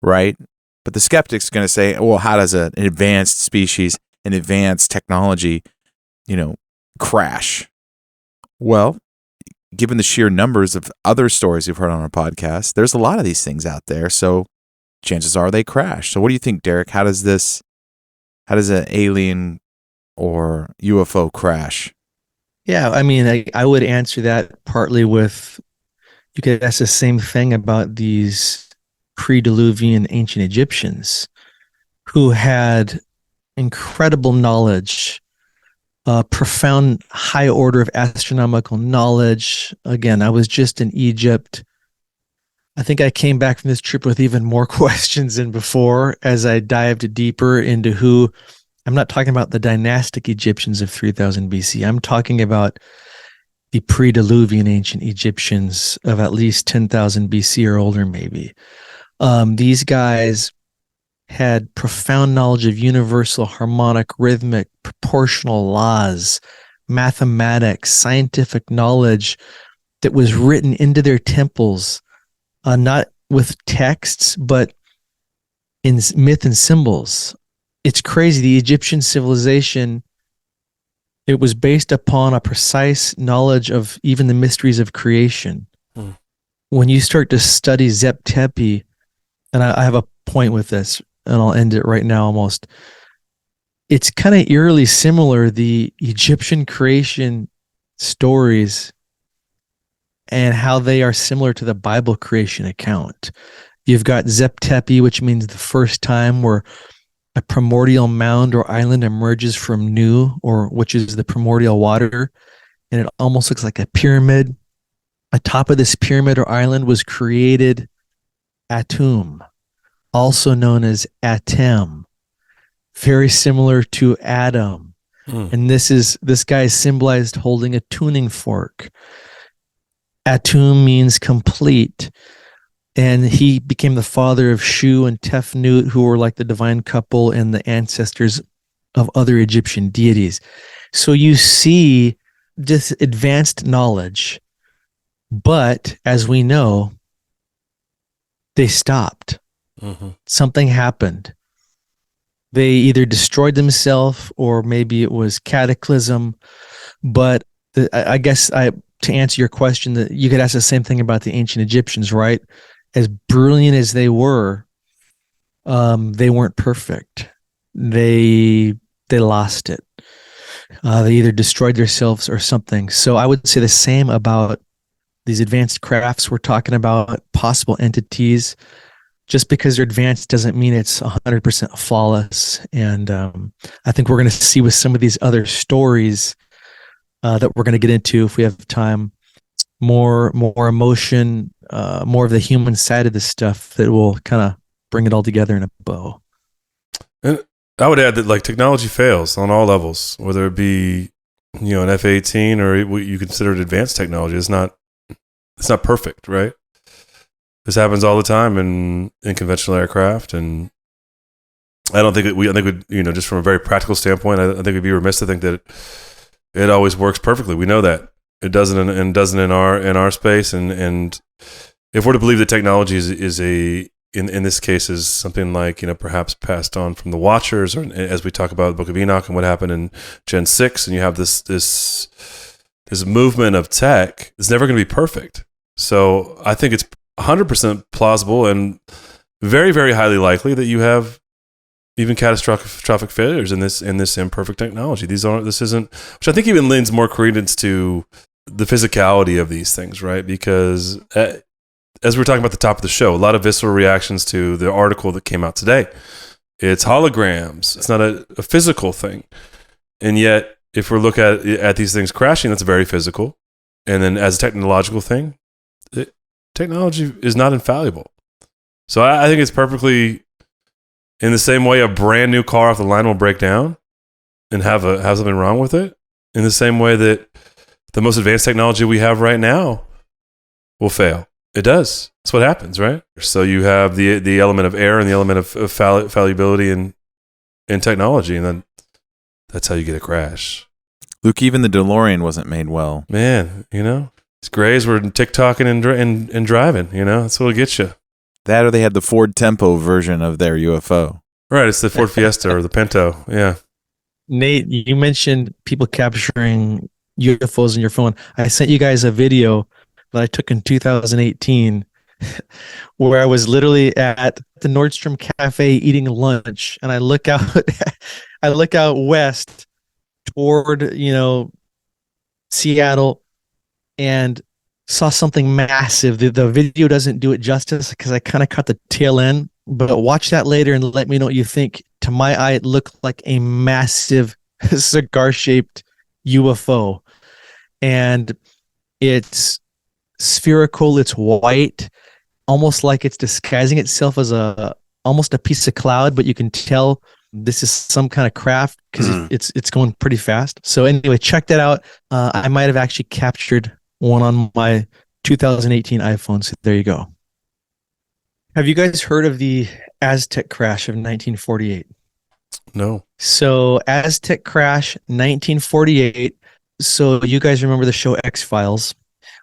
right? But the skeptic's going to say, well, how does an advanced species, an advanced technology, crash? Well, given the sheer numbers of other stories we've heard on our podcast, there's a lot of these things out there. So chances are they crash. So what do you think, Derek? How does an alien or UFO crash? Yeah, I mean, I would answer that partly with, you could ask the same thing about these pre-Diluvian ancient Egyptians who had incredible knowledge, profound high order of astronomical knowledge. Again, I was just in Egypt. I think I came back from this trip with even more questions than before as I dived deeper into who. I'm not talking about the dynastic Egyptians of 3000 BC. I'm talking about the pre-Diluvian ancient Egyptians of at least 10,000 BC or older, maybe. These guys had profound knowledge of universal, harmonic, rhythmic, proportional laws, mathematics, scientific knowledge that was written into their temples, not with texts, but in myth and symbols. It's crazy. The Egyptian civilization, it was based upon a precise knowledge of even the mysteries of creation. When you start to study Zep-Tepi, and I have a point with this, and I'll end it right now almost. It's kind of eerily similar, the Egyptian creation stories and how they are similar to the Bible creation account. You've got Zep-Tepi, which means the first time where a primordial mound or island emerges from Nu, or which is the primordial water, and it almost looks like a pyramid. Atop of this pyramid or island was created Atum, also known as Atem, very similar to Adam. And this guy is symbolized holding a tuning fork. Atum means complete. And he became the father of Shu and Tefnut, who were like the divine couple and the ancestors of other Egyptian deities. So you see this advanced knowledge, but as we know, they stopped. Something happened. They either destroyed themselves or maybe it was cataclysm. But I guess to answer your question, that you could ask the same thing about the ancient Egyptians, right? As brilliant as they were, they weren't perfect. They lost it. They either destroyed themselves or something. So I would say the same about these advanced crafts we're talking about, possible entities. Just because they're advanced doesn't mean it's 100% flawless. And I think we're going to see with some of these other stories that we're going to get into, if we have time, more emotion, more of the human side of this stuff that will kind of bring it all together in a bow. And I would add that like technology fails on all levels, whether it be an F-18 or what you consider advanced technology. It's not perfect, right? This happens all the time in conventional aircraft, and I think just from a very practical standpoint, I think we'd be remiss to think that it always works perfectly. We know that it doesn't in our space, and if we're to believe that technology is in this case is something like perhaps passed on from the Watchers, or as we talk about the Book of Enoch and what happened in Gen 6, and you have this movement of tech, it's never going to be perfect. So I think it's 100% plausible and very, very highly likely that you have even catastrophic failures in this imperfect technology. Which I think even lends more credence to the physicality of these things, right? Because as we were talking about at the top of the show, a lot of visceral reactions to the article that came out today. It's holograms. It's not a physical thing. And yet, if we look at these things crashing, that's very physical. And then as a technological thing, technology is not infallible. So I think it's perfectly in the same way a brand new car off the line will break down and have something wrong with it. In the same way that the most advanced technology we have right now will fail. It does. That's what happens, right? So you have the element of error and the element of fallibility in technology, and then that's how you get a crash. Luke, even the DeLorean wasn't made well. Man, it's grays were TikToking and driving. That's what'll get you. That, or they had the Ford Tempo version of their UFO. Right, it's the Ford Fiesta or the Pinto. Yeah. Nate, you mentioned people capturing UFOs in your phone. I sent you guys a video that I took in 2018 where I was literally at the Nordstrom Cafe eating lunch, and I look out west toward, Seattle, and saw something massive. The video doesn't do it justice because I kind of caught the tail end, but watch that later and let me know what you think. To my eye, it looked like a massive cigar-shaped UFO, and it's spherical. It's white, almost like it's disguising itself as almost a piece of cloud, but you can tell this is some kind of craft because it's going pretty fast. So anyway, check that out. I might have actually captured one on my 2018 iPhone. So there you go. Have you guys heard of the Aztec crash of 1948? No. So Aztec crash, 1948. So you guys remember the show X-Files?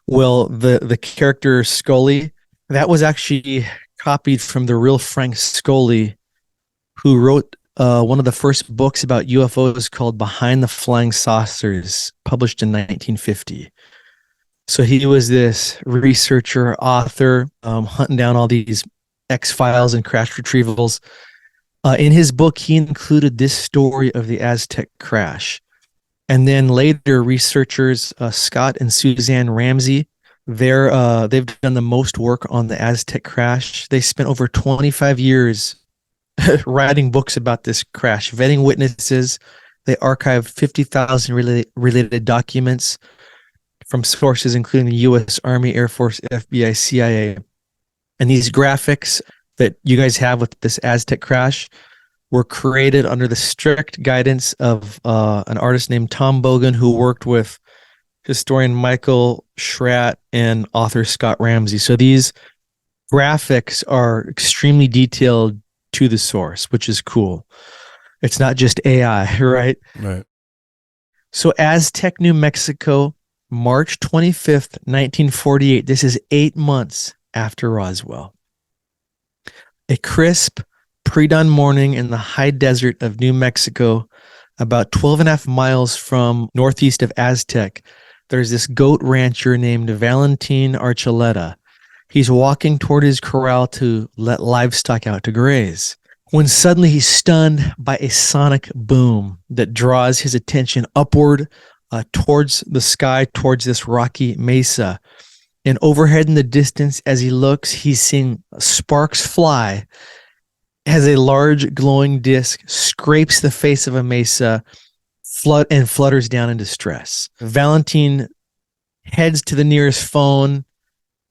Well, the character Scully, that was actually copied from the real Frank Scully, who wrote one of the first books about UFOs called Behind the Flying Saucers, published in 1950. So he was this researcher, author, hunting down all these X-Files and crash retrievals. In his book, he included this story of the Aztec crash. And then later, researchers Scott and Suzanne Ramsey, they've done the most work on the Aztec crash. They spent over 25 years writing books about this crash, vetting witnesses. They archived 50,000 related documents from sources including the U.S. Army, Air Force, FBI, CIA. And these graphics that you guys have with this Aztec crash were created under the strict guidance of an artist named Tom Bogan, who worked with historian Michael Schratt and author Scott Ramsey. So these graphics are extremely detailed to the source, which is cool. It's not just AI, right? Right. So Aztec, New Mexico, March 25th, 1948. This is 8 months after Roswell. A crisp pre-dawn morning in the high desert of New Mexico, about 12 and a half miles from northeast of Aztec, there's this goat rancher named Valentin Archuleta. He's walking toward his corral to let livestock out to graze, when suddenly he's stunned by a sonic boom that draws his attention upward towards the sky, towards this rocky mesa. And overhead in the distance, as he looks, he's seeing sparks fly as a large glowing disc scrapes the face of a mesa and flutters down in distress. Valentin heads to the nearest phone.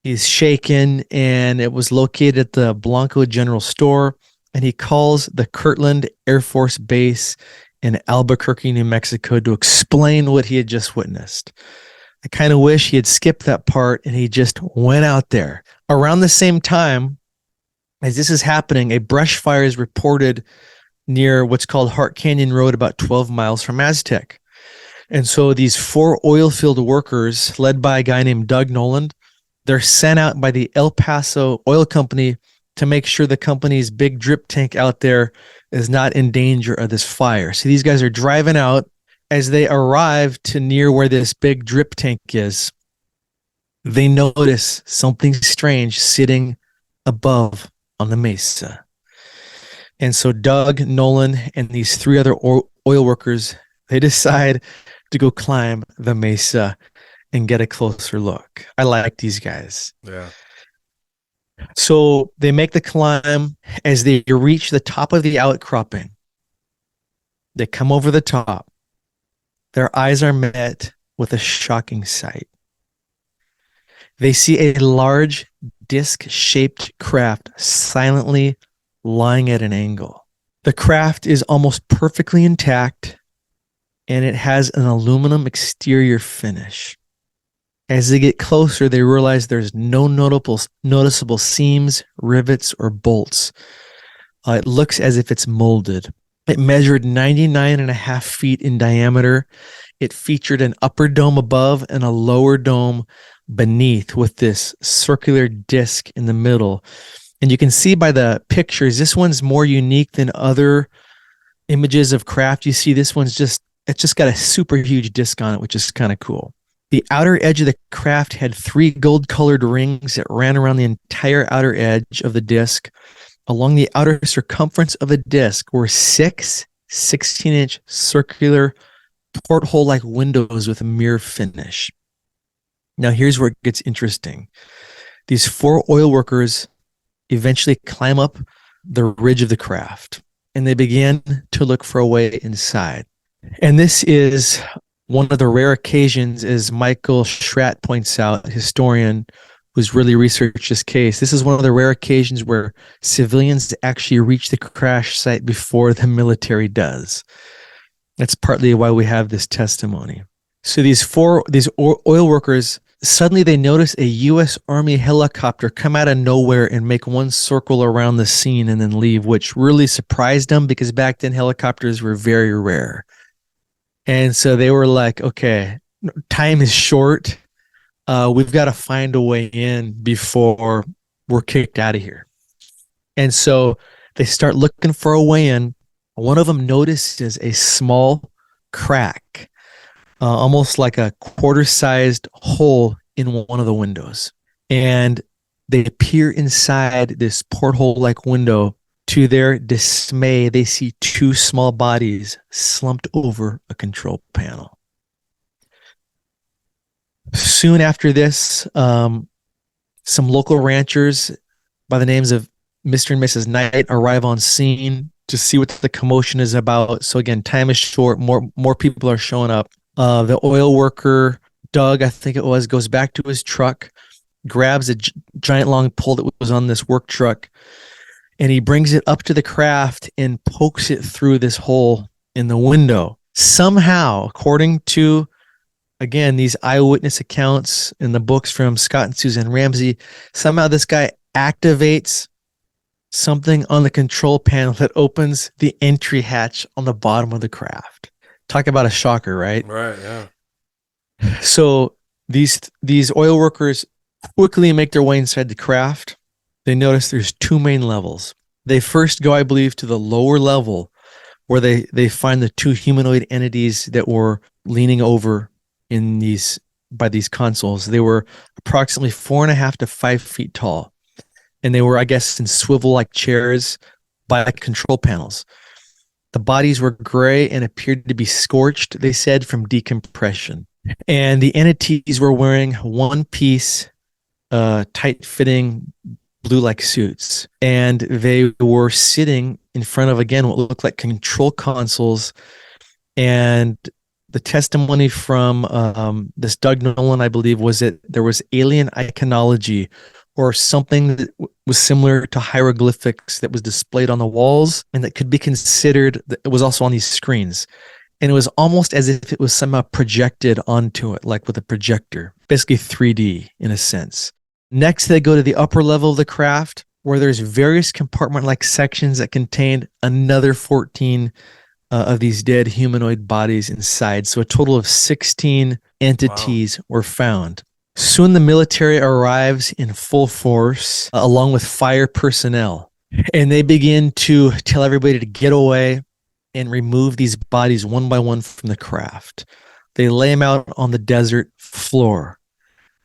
He's shaken, and it was located at the Blanco General Store, and he calls the Kirtland Air Force Base in Albuquerque, New Mexico, to explain what he had just witnessed. I kind of wish he had skipped that part and he just went out there. Around the same time as this is happening, a brush fire is reported near what's called Hart Canyon Road, about 12 miles from Aztec. And so these 4 oil field workers, led by a guy named Doug Noland, they're sent out by the El Paso Oil Company to make sure the company's big drip tank out there is not in danger of this fire. So these guys are driving out. As they arrive to near where this big drip tank is, they notice something strange sitting above on the mesa. And so Doug, Nolan, and these 3 other oil workers, they decide to go climb the mesa and get a closer look. I like these guys. Yeah. So they make the climb. As they reach the top of the outcropping, they come over the top. Their eyes are met with a shocking sight. They see a large disc-shaped craft silently lying at an angle. The craft is almost perfectly intact, and it has an aluminum exterior finish. As they get closer, they realize there's no noticeable seams, rivets, or bolts. It looks as if it's molded. It measured 99 and a half feet in diameter. It featured an upper dome above and a lower dome beneath, with this circular disc in the middle. And you can see by the pictures, this one's more unique than other images of craft. You see this one's it's just got a super huge disc on it, which is kind of cool. The outer edge of the craft had 3 gold-colored rings that ran around the entire outer edge of the disc. Along the outer circumference of the disc were 6 16-inch circular porthole-like windows with a mirror finish. Now here's where it gets interesting. These 4 oil workers eventually climb up the ridge of the craft, and they begin to look for a way inside. And this is one of the rare occasions, as Michael Schratt points out, historian who's really researched this case. This is one of the rare occasions where civilians actually reach the crash site before the military does. That's partly why we have this testimony. So these oil workers, suddenly they notice a U.S. Army helicopter come out of nowhere and make one circle around the scene and then leave, which really surprised them because back then helicopters were very rare. And so they were like, okay, time is short. We've got to find a way in before we're kicked out of here. And so they start looking for a way in. One of them notices a small crack, almost like a quarter-sized hole in one of the windows. And they peer inside this porthole-like window. To their dismay, they see 2 small bodies slumped over a control panel. Soon after this, some local ranchers by the names of Mr. and Mrs. Knight arrive on scene to see what the commotion is about. So again, time is short. More people are showing up. The oil worker, Doug, I think it was, goes back to his truck, grabs a giant long pole that was on this work truck, and he brings it up to the craft and pokes it through this hole in the window. Somehow, according to, again, these eyewitness accounts in the books from Scott and Suzanne Ramsey, somehow this guy activates something on the control panel that opens the entry hatch on the bottom of the craft. Talk about a shocker, right? Right, yeah. So these oil workers quickly make their way inside the craft. They notice there's 2 main levels. They first go, I believe, to the lower level where they find the two humanoid entities that were leaning over by these consoles. They were approximately 4.5 to 5 feet tall. And they were, I guess, in swivel-like chairs by control panels. The bodies were gray and appeared to be scorched, they said, from decompression. And the entities were wearing one-piece, tight-fitting blue-like suits. And they were sitting in front of, again, what looked like control consoles. And the testimony from this Doug Nolan, I believe, was that there was alien iconology or something that was similar to hieroglyphics that was displayed on the walls and that could be considered, it was also on these screens. And it was almost as if it was somehow projected onto it, like with a projector, basically 3D in a sense. Next, they go to the upper level of the craft where there's various compartment-like sections that contained another 14 of these dead humanoid bodies inside. So a total of 16 entities were found. Soon the military arrives in full force along with fire personnel, and they begin to tell everybody to get away and remove these bodies one by one from the craft. They lay them out on the desert floor.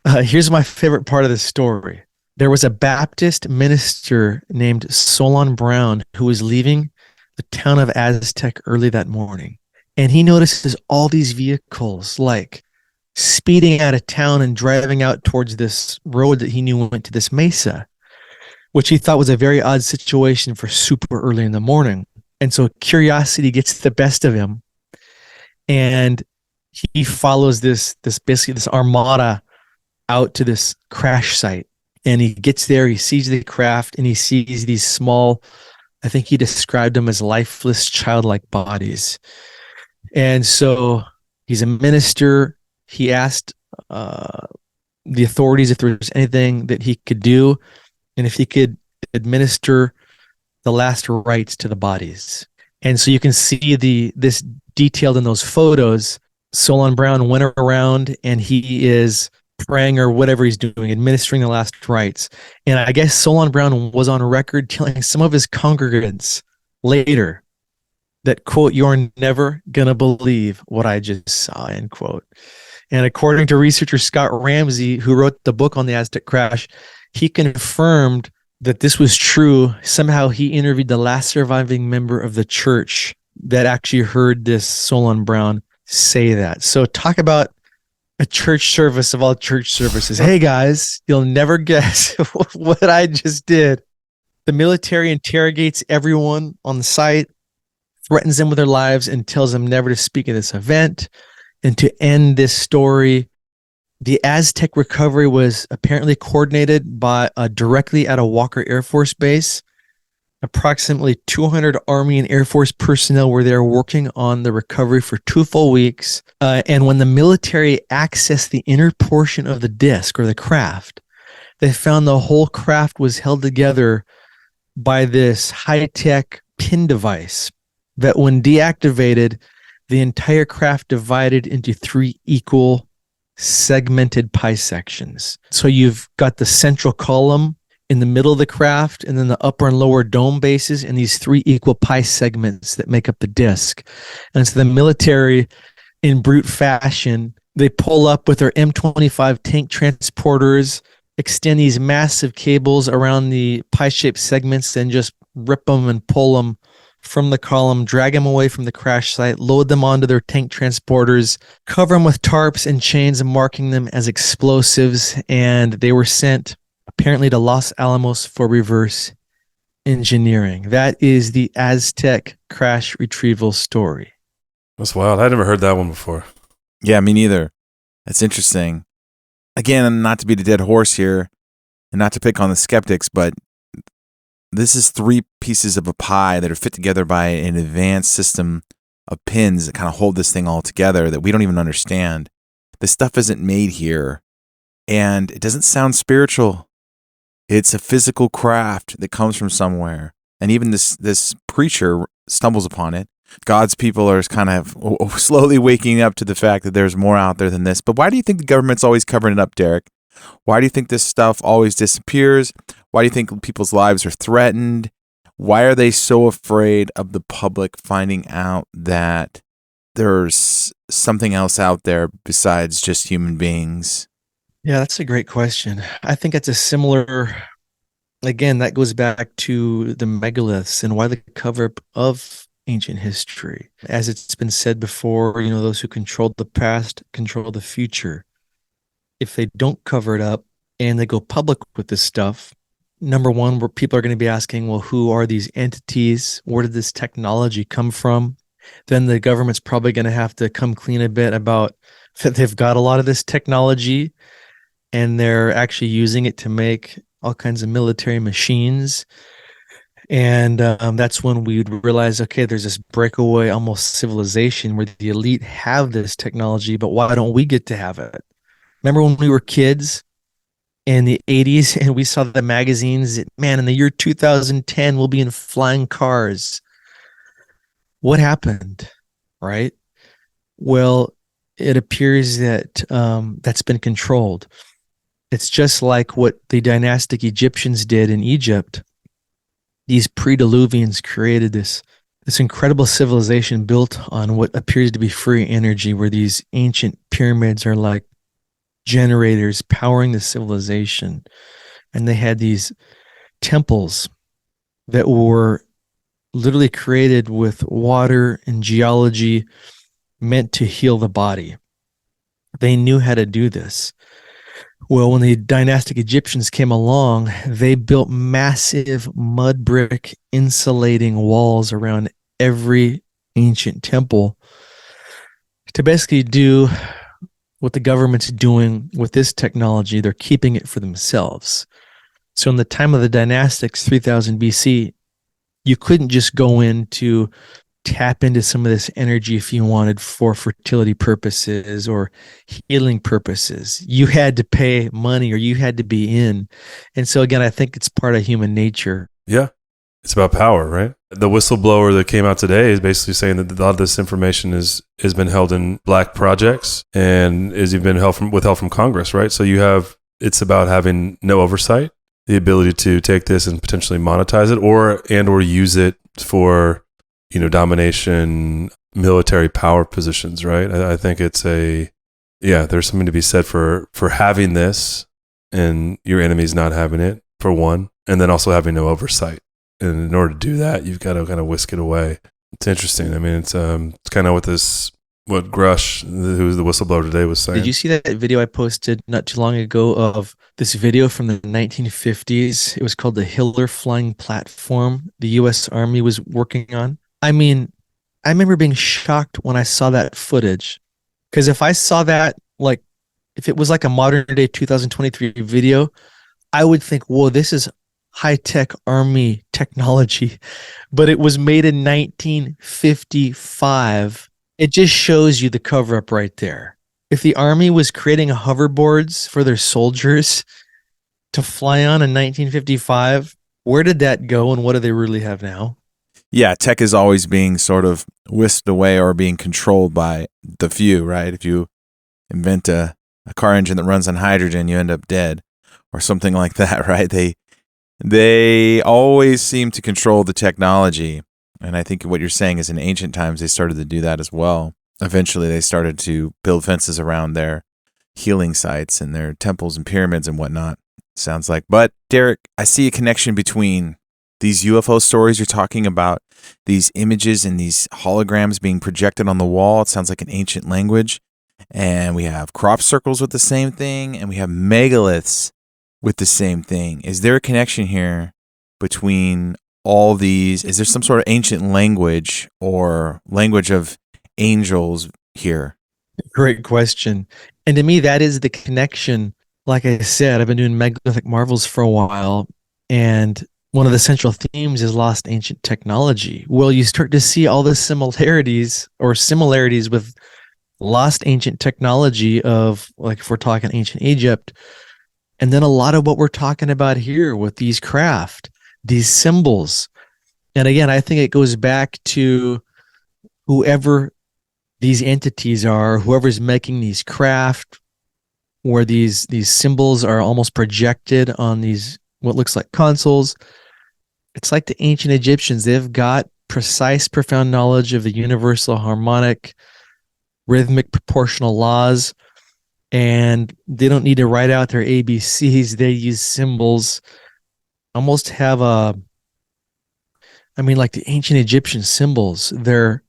Here's my favorite part of the story. There was a Baptist minister named Solon Brown who was leaving the town of Aztec early that morning. And he notices all these vehicles like speeding out of town and driving out towards this road that he knew went to this mesa, which he thought was a very odd situation for super early in the morning. And so curiosity gets the best of him. And he follows this armada out to this crash site. And he gets there, he sees the craft, and he sees these small, I think he described them as lifeless, childlike bodies. And so he's a minister. He asked the authorities if there was anything that he could do and if he could administer the last rites to the bodies. And so you can see this detailed in those photos. Solon Brown went around and he is praying or whatever he's doing, administering the last rites. And I guess Solon Brown was on record telling some of his congregants later that, quote, "You're never going to believe what I just saw," end quote. And according to researcher Scott Ramsey, who wrote the book on the Aztec crash, he confirmed that this was true. Somehow he interviewed the last surviving member of the church that actually heard this Solon Brown say that. So talk about a church service of all church services. Hey guys, you'll never guess what I just did. The military interrogates everyone on the site, threatens them with their lives, and tells them never to speak at this event. And to end this story, the Aztec recovery was apparently coordinated by directly at a Walker Air Force Base. Approximately 200 Army and Air Force personnel were there working on the recovery for 2 full weeks. And when the military accessed the inner portion of the disc or the craft, they found the whole craft was held together by this high-tech pin device that when deactivated, the entire craft divided into 3 equal segmented pie sections. So you've got the central column in the middle of the craft, and then the upper and lower dome bases, and these 3 equal pie segments that make up the disc. And so the military, in brute fashion, they pull up with their M25 tank transporters, extend these massive cables around the pie-shaped segments, and just rip them and pull them from the column, drag them away from the crash site, load them onto their tank transporters, cover them with tarps and chains, marking them as explosives, and they were sent apparently to Los Alamos for reverse engineering. That is the Aztec crash retrieval story. That's wild. I never heard that one before. Yeah, me neither. That's interesting. Again, not to beat a dead horse here and not to pick on the skeptics, but this is 3 pieces of a pie that are fit together by an advanced system of pins that kind of hold this thing all together that we don't even understand. This stuff isn't made here, and it doesn't sound spiritual. It's a physical craft that comes from somewhere. And even this preacher stumbles upon it. God's people are kind of slowly waking up to the fact that there's more out there than this. But why do you think the government's always covering it up, Derek? Why do you think this stuff always disappears? Why do you think people's lives are threatened? Why are they so afraid of the public finding out that there's something else out there besides just human beings? Yeah, that's a great question. I think it's a similar, again, that goes back to the megaliths and why the cover up of ancient history. As it's been said before, those who control the past control the future. If they don't cover it up and they go public with this stuff, number one, where people are going to be asking, well, who are these entities? Where did this technology come from? Then the government's probably going to have to come clean a bit about that they've got a lot of this technology and they're actually using it to make all kinds of military machines. And that's when we'd realize, okay, there's this breakaway almost civilization where the elite have this technology, but why don't we get to have it? Remember when we were kids in the 80s and we saw the magazines that, man, in the year 2010, we'll be in flying cars. What happened, right? Well, it appears that that's been controlled. It's just like what the dynastic Egyptians did in Egypt. These pre-Diluvians created this incredible civilization built on what appears to be free energy, where these ancient pyramids are like generators powering the civilization. And they had these temples that were literally created with water and geology meant to heal the body. They knew how to do this. Well, when the dynastic Egyptians came along, they built massive mud brick insulating walls around every ancient temple to basically do what the government's doing with this technology. They're keeping it for themselves. So in the time of the dynastics, 3000 BC, you couldn't just go in to tap into some of this energy if you wanted for fertility purposes or healing purposes. You had to pay money or you had to be in. And so again, I think it's part of human nature. Yeah. It's about power, right? The whistleblower that came out today is basically saying that a lot of this information has been held in black projects and is even withheld from Congress, right? So it's about having no oversight, the ability to take this and potentially monetize it or use it for domination, military power positions, right? I think there's something to be said for having this and your enemy's not having it, for one, and then also having no oversight. And in order to do that, you've got to kind of whisk it away. It's interesting. I mean, it's kind of what Grush, who's the whistleblower today, was saying. Did you see that video I posted not too long ago of this video from the 1950s? It was called the Hiller Flying Platform the U.S. Army was working on. I mean, I remember being shocked when I saw that footage, because if I saw that, like, if it was like a modern day 2023 video, I would think, whoa, this is high-tech Army technology, but it was made in 1955. It just shows you the cover-up right there. If the Army was creating hoverboards for their soldiers to fly on in 1955, where did that go and what do they really have now? Yeah, tech is always being sort of whisked away or being controlled by the few, right? If you invent a car engine that runs on hydrogen, you end up dead or something like that, right? They always seem to control the technology. And I think what you're saying is in ancient times, they started to do that as well. Eventually, they started to build fences around their healing sites and their temples and pyramids and whatnot, sounds like. But Derek, I see a connection between these UFO stories you're talking about, these images and these holograms being projected on the wall. It sounds like an ancient language. And we have crop circles with the same thing, and we have megaliths with the same thing. Is there a connection here between all these? Is there some sort of ancient language or language of angels here? Great question. And to me, that is the connection. Like I said, I've been doing Megalithic Marvels for a while, and one of the central themes is lost ancient technology. Well, you start to see all the similarities with lost ancient technology of, like, if we're talking ancient Egypt, and then a lot of what we're talking about here with these craft, these symbols. And again, I think it goes back to whoever these entities are, whoever's making these craft, where these symbols are almost projected on these, what looks like consoles. It's like the ancient Egyptians. They've got precise, profound knowledge of the universal harmonic, rhythmic, proportional laws, and they don't need to write out their ABCs. They use symbols. Almost have like the ancient Egyptian symbols. They're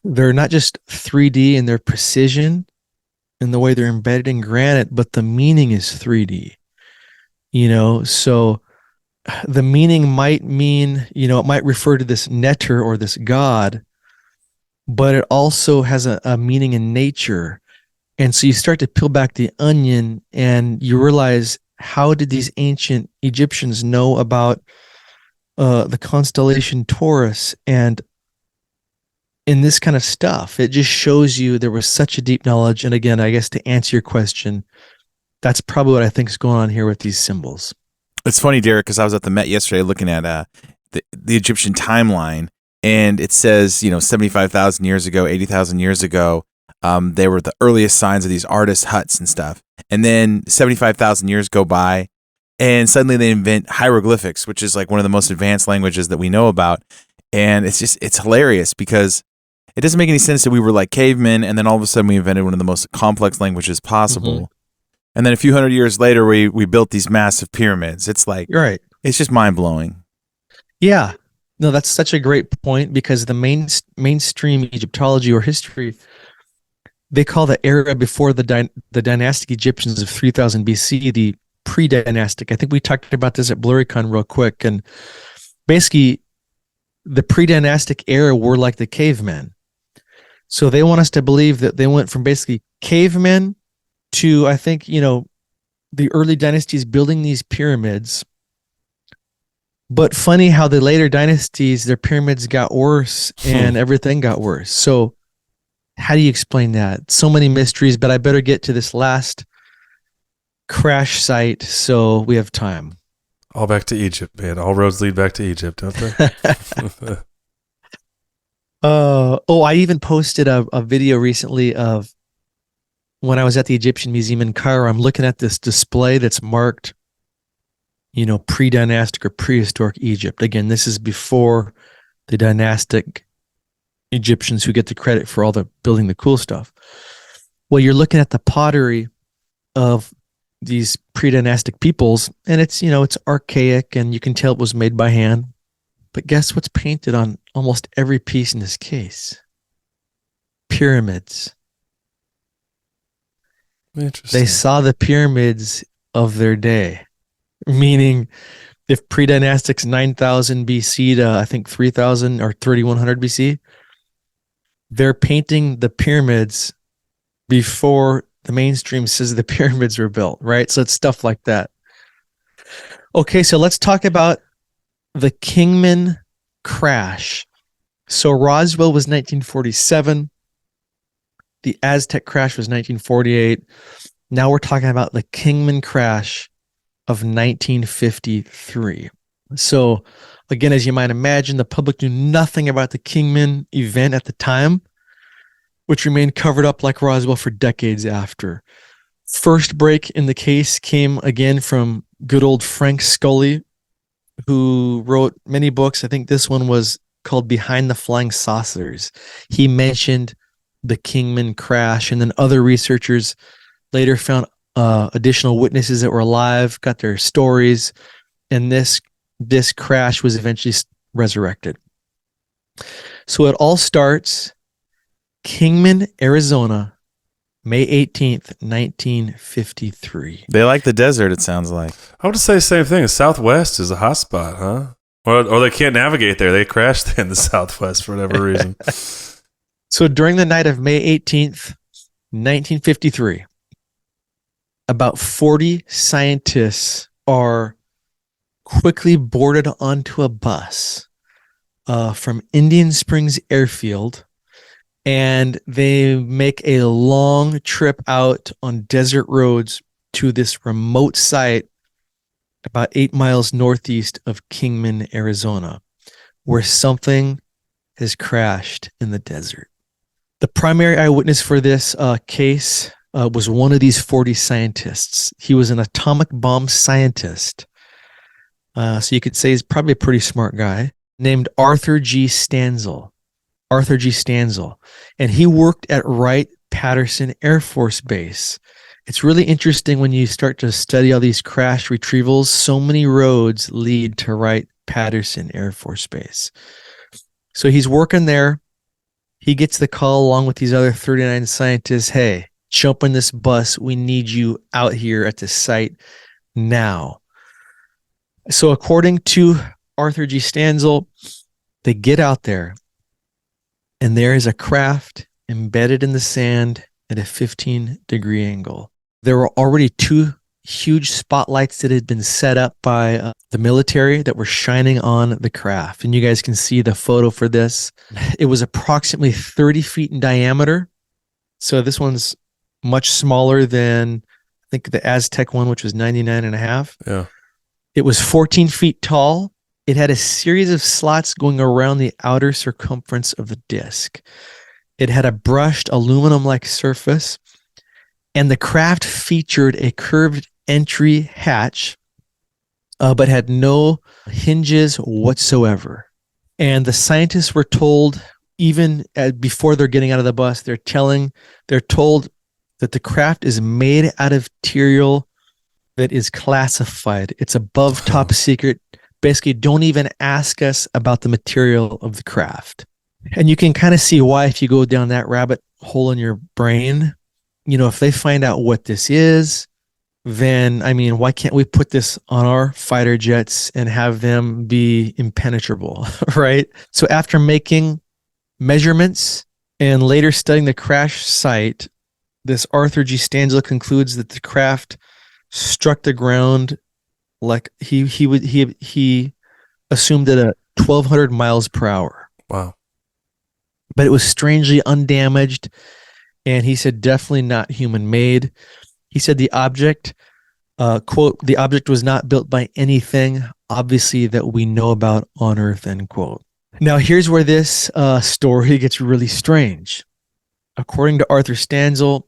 not just 3D in their precision in the way they're embedded in granite, but the meaning is 3D. So the meaning might mean, it might refer to this neter or this god, but it also has a meaning in nature. And so you start to peel back the onion and you realize, how did these ancient Egyptians know about the constellation Taurus and in this kind of stuff? It just shows you there was such a deep knowledge. And again, I guess to answer your question, that's probably what I think is going on here with these symbols. It's funny, Derek, because I was at the Met yesterday looking at the Egyptian timeline, and it says, 75,000 years ago, 80,000 years ago, they were the earliest signs of these artist huts and stuff. And then 75,000 years go by, and suddenly they invent hieroglyphics, which is like one of the most advanced languages that we know about. And it's hilarious because it doesn't make any sense that we were like cavemen, and then all of a sudden we invented one of the most complex languages possible. Mm-hmm. And then a few hundred years later, we built these massive pyramids. It's like, you're right. It's just mind blowing. Yeah. No, that's such a great point, because the mainstream Egyptology or history, they call the era before the dynastic Egyptians of 3000 BC the pre-dynastic. I think we talked about this at BlurryCon real quick. And basically, the pre-dynastic era were like the cavemen. So they want us to believe that they went from basically cavemen to, I think, the early dynasties building these pyramids. But funny how the later dynasties, their pyramids got worse and everything got worse. So how do you explain that? So many mysteries, but I better get to this last crash site so we have time. All back to Egypt, man. All roads lead back to Egypt, don't they? I even posted a video recently of when I was at the Egyptian Museum in Cairo. I'm looking at this display that's marked, pre-dynastic or prehistoric Egypt. Again, this is before the dynastic Egyptians who get the credit for all the building the cool stuff. Well, you're looking at the pottery of these pre-dynastic peoples, and it's archaic, and you can tell it was made by hand. But guess what's painted on almost every piece in this case? Pyramids. Interesting. They saw the pyramids of their day, meaning if pre-dynastic's 9,000 BC to I think 3,000 or 3,100 BC, they're painting the pyramids before the mainstream says the pyramids were built, right? So it's stuff like that. Okay, so let's talk about the Kingman crash. So Roswell was 1947. The Aztec crash was 1948. Now we're talking about the Kingman crash of 1953. So again, as you might imagine, the public knew nothing about the Kingman event at the time, which remained covered up like Roswell for decades after. First break in the case came again from good old Frank Scully, who wrote many books. I think this one was called Behind the Flying Saucers. He mentioned the Kingman crash, and then other researchers later found additional witnesses that were alive, got their stories, and this crash was eventually resurrected. So it all starts Kingman, Arizona, May 18th, 1953. They like the desert, it sounds like. I would say the same thing. The Southwest is a hot spot, huh? Or they can't navigate there. They crashed in the Southwest for whatever reason. So during the night of May 18th, 1953, about 40 scientists are quickly boarded onto a bus from Indian Springs Airfield, and they make a long trip out on desert roads to this remote site about 8 miles northeast of Kingman, Arizona, where something has crashed in the desert. The primary eyewitness for this case was one of these 40 scientists. He was an atomic bomb scientist So you could say he's probably a pretty smart guy, named Arthur G. Stanzel. Arthur G. Stanzel. And he worked at Wright-Patterson Air Force Base. It's really interesting when you start to study all these crash retrievals. So many roads lead to Wright-Patterson Air Force Base. So he's working there. He gets the call along with these other 39 scientists. Hey, jump in this bus. We need you out here at the site now. So according to Arthur G. Stanzel, they get out there, and there is a craft embedded in the sand at a 15-degree angle. There were already 2 huge spotlights that had been set up by the military that were shining on the craft. And you guys can see the photo for this. It was approximately 30 feet in diameter. So this one's much smaller than, I think, the Aztec one, which was 99.5. Yeah. It was 14 feet tall. It had a series of slots going around the outer circumference of the disc. It had a brushed aluminum-like surface, and the craft featured a curved entry hatch, but had no hinges whatsoever. And the scientists were told, even before they're getting out of the bus, they're told that the craft is made out of material that is classified. It's above top secret. Basically, don't even ask us about the material of the craft. And you can kind of see why if you go down that rabbit hole in your brain. If they find out what this is, then, why can't we put this on our fighter jets and have them be impenetrable, right? So after making measurements and later studying the crash site, this Arthur G. Stanzel concludes that the craft struck the ground like he assumed at 1,200 miles per hour. Wow. But it was strangely undamaged, and he said definitely not human made. He said the object, quote, the object was not built by anything, obviously, that we know about on Earth, end quote. Now, here's where this story gets really strange. According to Arthur Stanzel,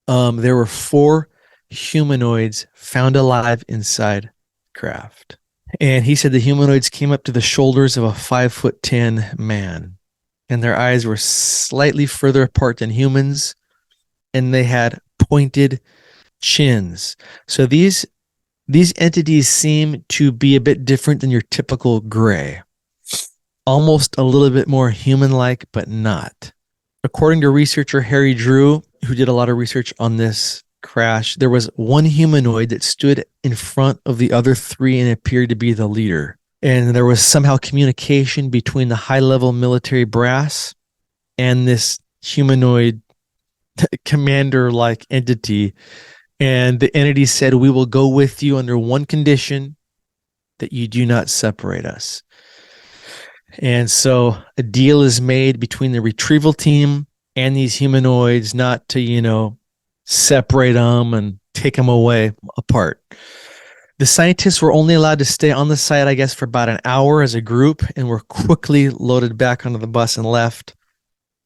there were 4 humanoids found alive inside craft. And he said the humanoids came up to the shoulders of a 5'10" man, and their eyes were slightly further apart than humans, and they had pointed chins. So these entities seem to be a bit different than your typical gray, almost a little bit more human-like, but not. According to researcher Harry Drew, who did a lot of research on this crash, there was one humanoid that stood in front of the other 3 and appeared to be the leader. And there was somehow communication between the high-level military brass and this humanoid commander-like entity. And the entity said, we will go with you under one condition, that you do not separate us. And so a deal is made between the retrieval team and these humanoids not to, separate them and take them away apart. The scientists were only allowed to stay on the site, I guess, for about an hour as a group, and were quickly loaded back onto the bus and left.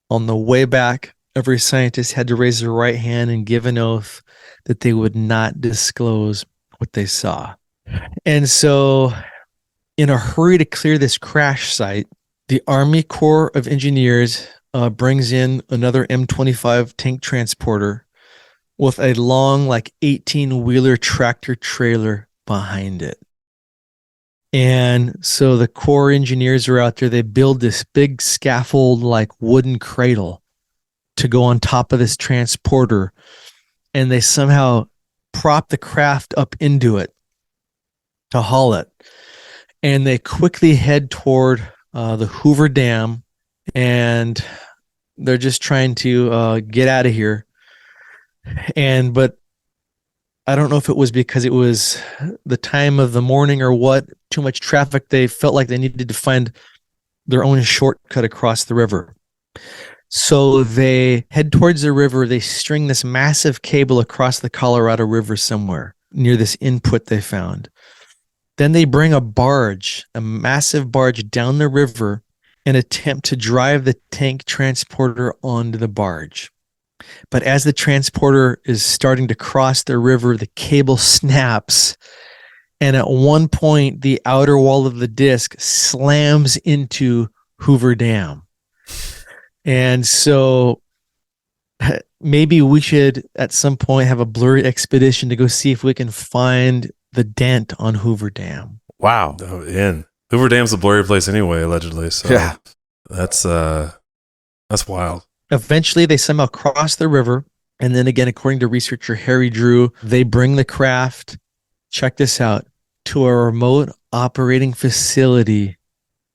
On the way back, every scientist had to raise their right hand and give an oath that they would not disclose what they saw. And so, in a hurry to clear this crash site, the Army Corps of Engineers brings in another M25 tank transporter with a long, 18-wheeler tractor trailer behind it. And so the Corps engineers are out there. They build this big scaffold, wooden cradle to go on top of this transporter. And they somehow prop the craft up into it to haul it. And they quickly head toward the Hoover Dam, and they're just trying to get out of here. But I don't know if it was because it was the time of the morning or what, too much traffic. They felt like they needed to find their own shortcut across the river. So they head towards the river. They string this massive cable across the Colorado River somewhere near this input they found. Then they bring a massive barge down the river and attempt to drive the tank transporter onto the barge. But as the transporter is starting to cross the river, the cable snaps And at one point, the outer wall of the disc slams into Hoover Dam. And so maybe we should at some point have a Blurry expedition to go see if we can find the dent on Hoover Dam. Wow. Hoover Dam's a blurry place anyway, allegedly. So yeah, that's wild. Eventually, they somehow cross the river. And then again, according to researcher Harry Drew, they bring the craft, check this out, to a remote operating facility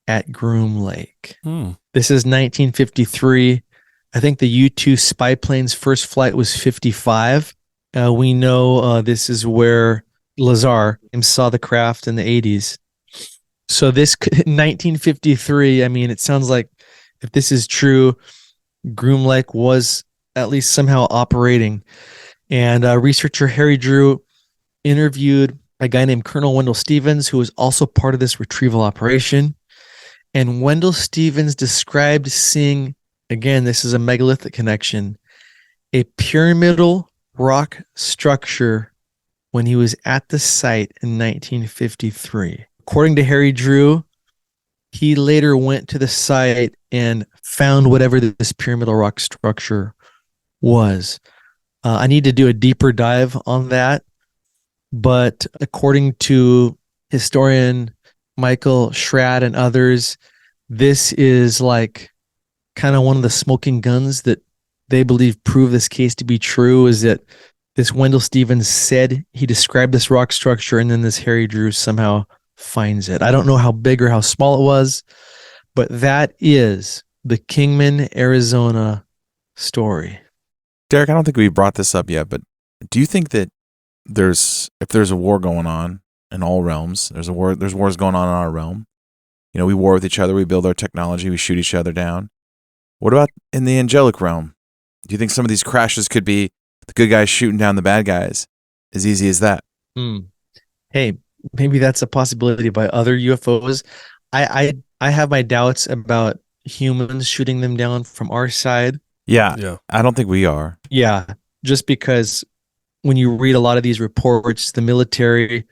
at Groom Lake. This is 1953. I think the U-2 spy plane's first flight was 55. We know this is where Lazar saw the craft in the 80s. So this 1953, I mean, it sounds like if this is true, Groom Lake was at least somehow operating. And researcher Harry Drew interviewed a guy named Colonel Wendell Stevens, who was also part of this retrieval operation. And Wendell Stevens described seeing, again, this is a megalithic connection, a pyramidal rock structure when he was at the site in 1953. According to Harry Drew, he later went to the site and found whatever this pyramidal rock structure was. I need to do a deeper dive on that. But according to historian Michael Schrad and others, this is like kind of one of the smoking guns that they believe prove this case to be true, is that this Wendell Stevens said he described this rock structure, and then this Harry Drew somehow finds it. I don't know how big or how small it was, but that is the Kingman, Arizona story. Derek, I don't think we brought this up yet, but do you think that if there's a war going on in all realms, there's wars going on in our realm? You know, we war with each other, we build our technology, we shoot each other down. What about in the angelic realm? Do you think some of these crashes could be the good guys shooting down the bad guys? As easy as that. Hey, maybe that's a possibility by other UFOs. I have my doubts about humans shooting them down from our side. Yeah. I don't think we are. Yeah, just because when you read a lot of these reports, the military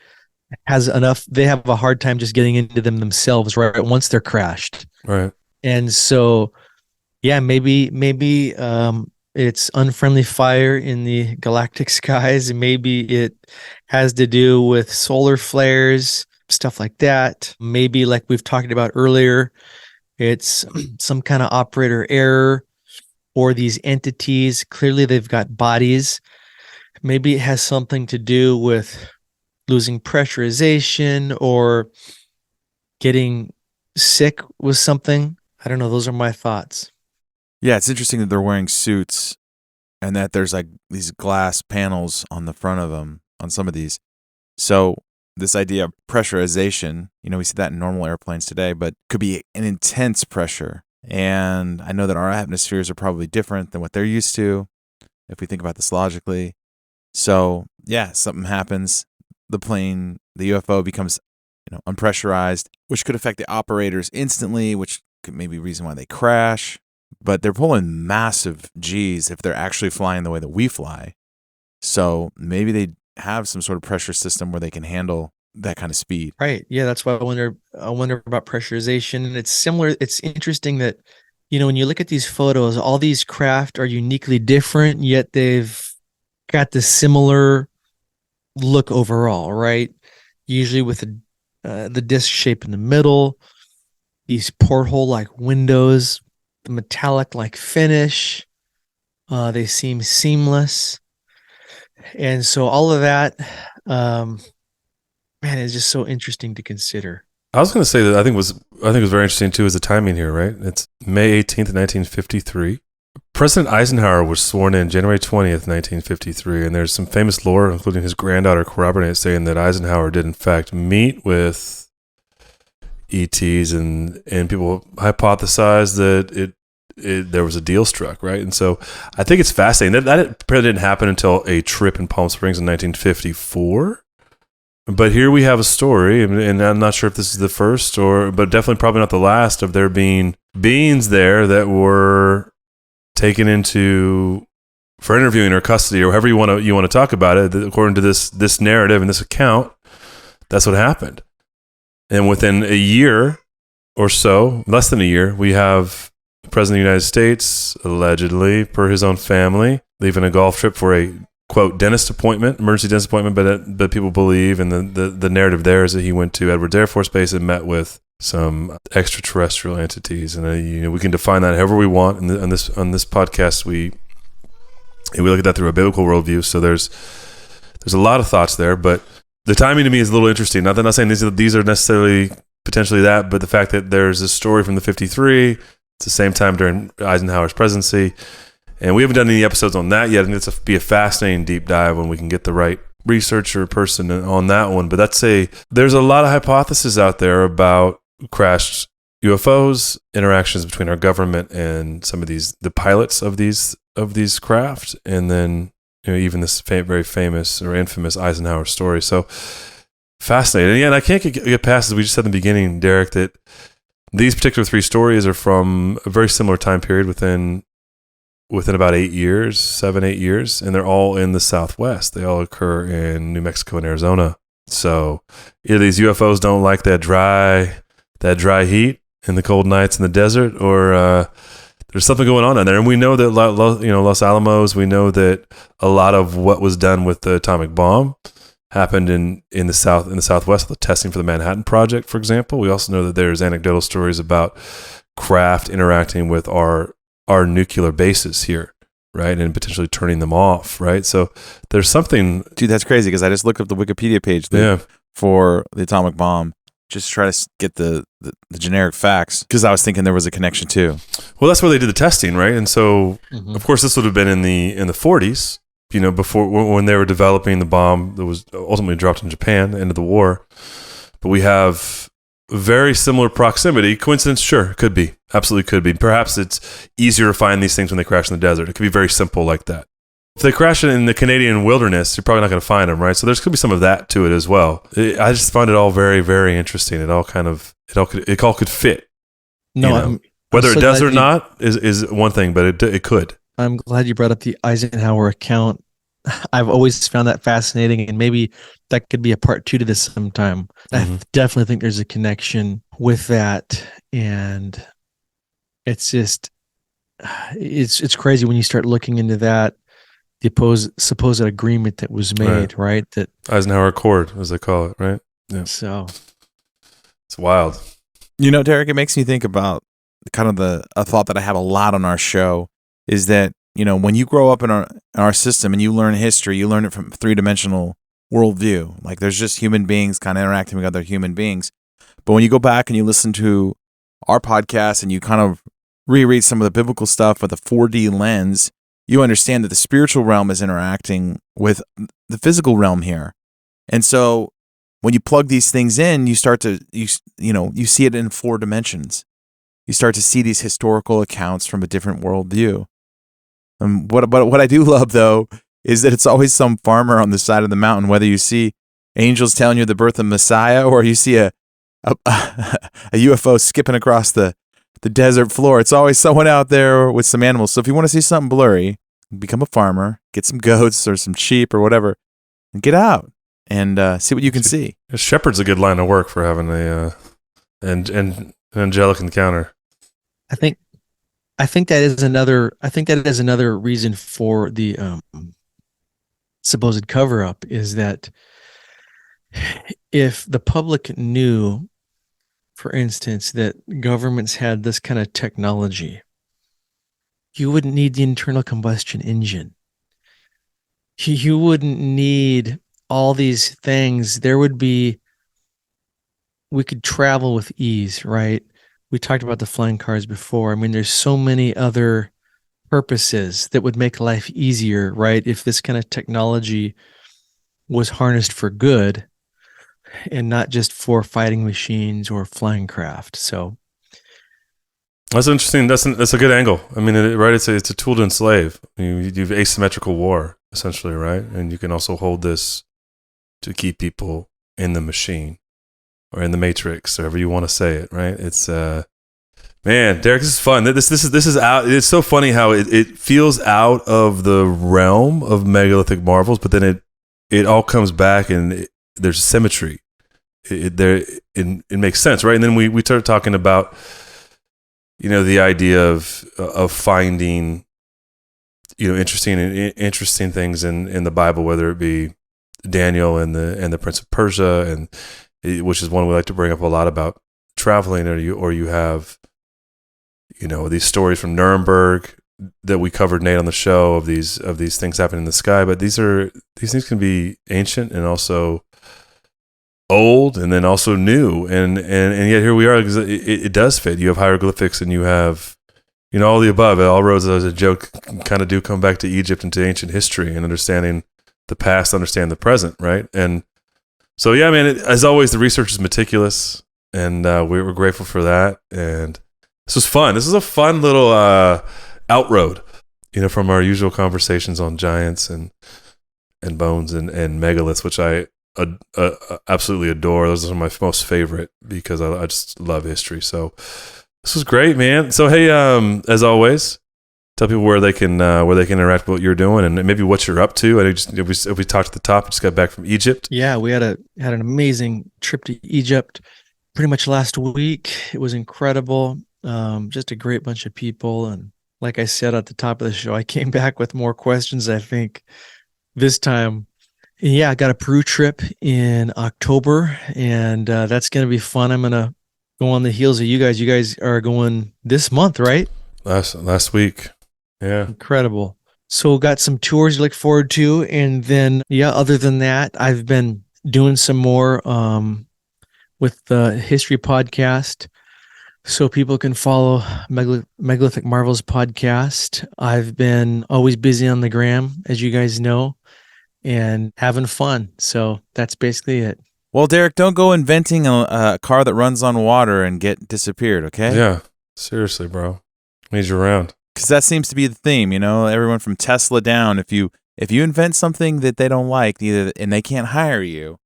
has enough, they have a hard time just getting into them themselves, right? Once they're crashed. Right. And so, yeah, maybe it's unfriendly fire in the galactic skies. Maybe it has to do with solar flares, stuff like that. Maybe, like we've talked about earlier, it's some kind of operator error, or these entities, clearly they've got bodies. Maybe it has something to do with losing pressurization or getting sick with something. I don't know. Those are my thoughts. Yeah, it's interesting that they're wearing suits and that there's like these glass panels on the front of them on some of these. So this idea of pressurization, you know, we see that in normal airplanes today, but could be an intense pressure. And I know that our atmospheres are probably different than what they're used to, if we think about this logically. So yeah, something happens. The plane, the UFO becomes, unpressurized, which could affect the operators instantly, which could maybe be reason why they crash. But they're pulling massive G's if they're actually flying the way that we fly. So maybe they have some sort of pressure system where they can handle that kind of speed. Right. Yeah, that's why I wonder about pressurization. And it's similar. It's interesting that, when you look at these photos, all these craft are uniquely different, yet they've got the similar look overall, right? Usually with the disc shape in the middle, these porthole-like windows, the metallic-like finish. They seem seamless. And so all of that, man, it's just so interesting to consider. I was going to say that I think it was very interesting too is the timing here, right? It's May 18th, 1953. President Eisenhower was sworn in January 20th, 1953, and there's some famous lore, including his granddaughter corroborating it, saying that Eisenhower did in fact meet with ETs, and people hypothesized that there was a deal struck, right? And so I think it's fascinating. That didn't happen until a trip in Palm Springs in 1954. But here we have a story, and I'm not sure if this is the first, but definitely probably not the last of there being beings there that were taken into for interviewing or custody or however you want to talk about it. According to this narrative and this account, That's what happened. And within a year or so, less than a year, we have the President of the United States, allegedly, per his own family, leaving a golf trip for a, quote, dentist appointment, emergency dentist appointment, but people believe, and the narrative there is that he went to Edwards Air Force Base and met with some extraterrestrial entities. And we can define that however we want. And on this podcast, we look at that through a biblical worldview. So there's a lot of thoughts there, but the timing to me is a little interesting. Not saying these are necessarily potentially that, but the fact that there's a story from the 53, it's the same time during Eisenhower's presidency, and we haven't done any episodes on that yet. And it's be a fascinating deep dive when we can get the right researcher person on that one. But there's a lot of hypotheses out there about crashed UFOs, interactions between our government and some of the pilots of these craft, and then even this very famous or infamous Eisenhower story. So fascinating. And I can't get past, as we just said in the beginning, Derek, that these particular 3 stories are from a very similar time period within about 8 years, 7-8 years, and they're all in the Southwest. They all occur in New Mexico and Arizona. So either these UFOs don't like that dry heat and the cold nights in the desert, or there's something going on there. And we know that Los Alamos, we know that a lot of what was done with the atomic bomb happened in the Southwest, the testing for the Manhattan Project, for example. We also know that there's anecdotal stories about craft interacting with our nuclear bases here, right? And potentially turning them off, right? So there's something. Dude, that's crazy, because I just looked up the Wikipedia page for the atomic bomb, just to try to get the generic facts, because I was thinking there was a connection too. Well, that's where they did the testing, right? And so, of course, this would have been in the 40s, before, when they were developing the bomb that was ultimately dropped in Japan, the end of the war. But we have very similar proximity. Coincidence? Sure, could be. Absolutely could be. Perhaps it's easier to find these things when they crash in the desert. It could be very simple like that. If they crash in the Canadian wilderness, you're probably not going to find them, right? So there's going to be some of that to it as well. I just find it all very, very interesting. It all could fit. No, whether it does or not is one thing, but it could. I'm glad you brought up the Eisenhower account. I've always found that fascinating, and maybe that could be a part 2 to this sometime. I definitely think there's a connection with that, and it's just it's crazy when you start looking into that. The supposed agreement that was made, right? That Eisenhower Accord, as they call it, right? Yeah. So it's wild. Derek, it makes me think about kind of a thought that I have a lot on our show is that, when you grow up in our system and you learn history, you learn it from a 3-dimensional worldview. Like, there's just human beings kind of interacting with other human beings. But when you go back and you listen to our podcast and you kind of reread some of the biblical stuff with a 4D lens, you understand that the spiritual realm is interacting with the physical realm here. And so when you plug these things in, you start to, you see it in 4 dimensions. You start to see these historical accounts from a different worldview. And what I do love, though, is that it's always some farmer on the side of the mountain, whether you see angels telling you the birth of Messiah or you see a UFO skipping across the desert floor. It's always someone out there with some animals. So if you want to see something blurry, become a farmer, get some goats or some sheep or whatever, and get out and see what you can see. A shepherd's a good line of work for having an angelic encounter. I think that is another reason for the supposed cover up, is that if the public knew, for instance, that governments had this kind of technology, you wouldn't need the internal combustion engine. You wouldn't need all these things. We could travel with ease, right? We talked about the flying cars before. I mean, there's so many other purposes that would make life easier, right? If this kind of technology was harnessed for good and not just for fighting machines or flying craft. So that's interesting. That's a good angle. I mean, right? It's a tool to enslave. You have asymmetrical war, essentially, right? And you can also hold this to keep people in the machine or in the matrix, or however you want to say it, right? It's man, Derek, this is fun. This is out. It's so funny how it feels out of the realm of megalithic marvels, but then it all comes back and there's symmetry. it makes sense, right? And then we started talking about, the idea of finding, interesting things in the Bible, whether it be Daniel and the Prince of Persia, and which is one we like to bring up a lot about traveling, or you have, these stories from Nuremberg that we covered, Nate, on the show, of these things happening in the sky. But these things can be ancient and also old, and then also new, and yet here we are. It does fit. You have hieroglyphics, and you have, all the above. All roads, as a joke, kind of do come back to Egypt and to ancient history and understanding the past, understand the present, right? And so, yeah, man, as always, the research is meticulous, and we're grateful for that. And this was fun. This is a fun little outroad, from our usual conversations on giants and bones and megaliths, which I absolutely adore. Those are my most favorite because I just love history. So this was great, man. So hey, as always, tell people where they can interact with what you're doing and maybe what you're up to. I think we talked at the top. We just got back from Egypt. Yeah, we had an amazing trip to Egypt pretty much last week. It was incredible. Just a great bunch of people, and like I said at the top of the show, I came back with more questions, I think, this time. Yeah, I got a Peru trip in October, and that's going to be fun. I'm going to go on the heels of you guys. You guys are going this month, right? Last week. Yeah. Incredible. So got some tours to look forward to. And then, other than that, I've been doing some more with the History Podcast. So people can follow Megalithic Marvels podcast. I've been always busy on the gram, as you guys know, and having fun. So that's basically it. Well, Derek, don't go inventing a car that runs on water and get disappeared, okay? Yeah, seriously, bro. Need you around. Because that seems to be the theme, everyone from Tesla down. If you invent something that they don't like, and they can't hire you,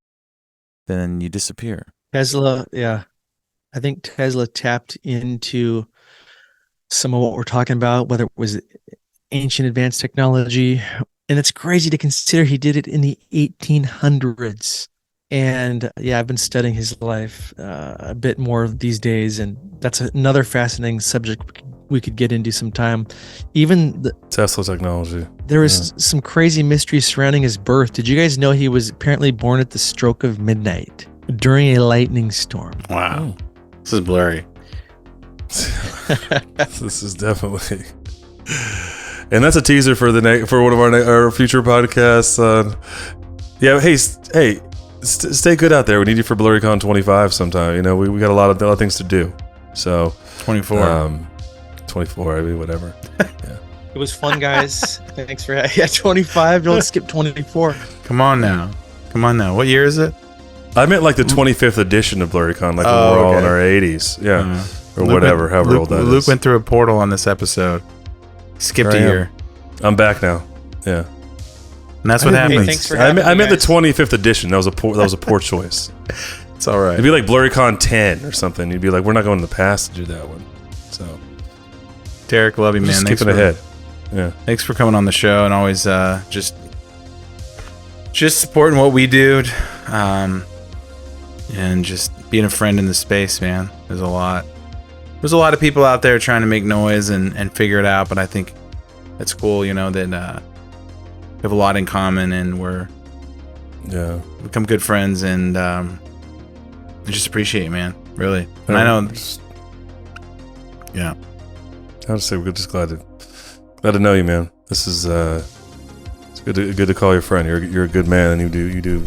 then you disappear. Tesla, yeah. I think Tesla tapped into some of what we're talking about, whether it was ancient advanced technology. And it's crazy to consider he did it in the 1800s. And I've been studying his life a bit more these days. And that's another fascinating subject we could get into sometime. Even the Tesla technology. There was some crazy mystery surrounding his birth. Did you guys know he was apparently born at the stroke of midnight during a lightning storm? Wow. This is blurry. This is definitely, and that's a teaser for one of our future podcasts. Yeah, hey, stay good out there. We need you for BlurryCon 25 sometime. We got a lot of things to do. So 24, 24. I mean, whatever. Yeah. It was fun, guys. Thanks for 25. Don't skip 24. Come on now. What year is it? I meant like the 25th edition of BlurryCon, like when we're all in our 80s. Yeah. Or whatever, however old that is. Luke went through a portal on this episode. Skipped a year. I'm back now. Yeah. And that's what happens. Thanks for I meant the 25th edition. That was a poor choice. It's all right. It'd be like BlurryCon 10 or something. You'd be like, we're not going to the past to do that one. So, Derek, love you, man. Just skipping ahead. Yeah. Thanks for coming on the show and always just supporting what we do. And just being a friend in the space, man. There's a lot of people out there trying to make noise and figure it out, but I think it's cool, that we have a lot in common, and we're become good friends, and I just appreciate it, man. Really. And I know. I would say we're just glad to know you, man. This is it's good to call you a friend. You're a good man, and you do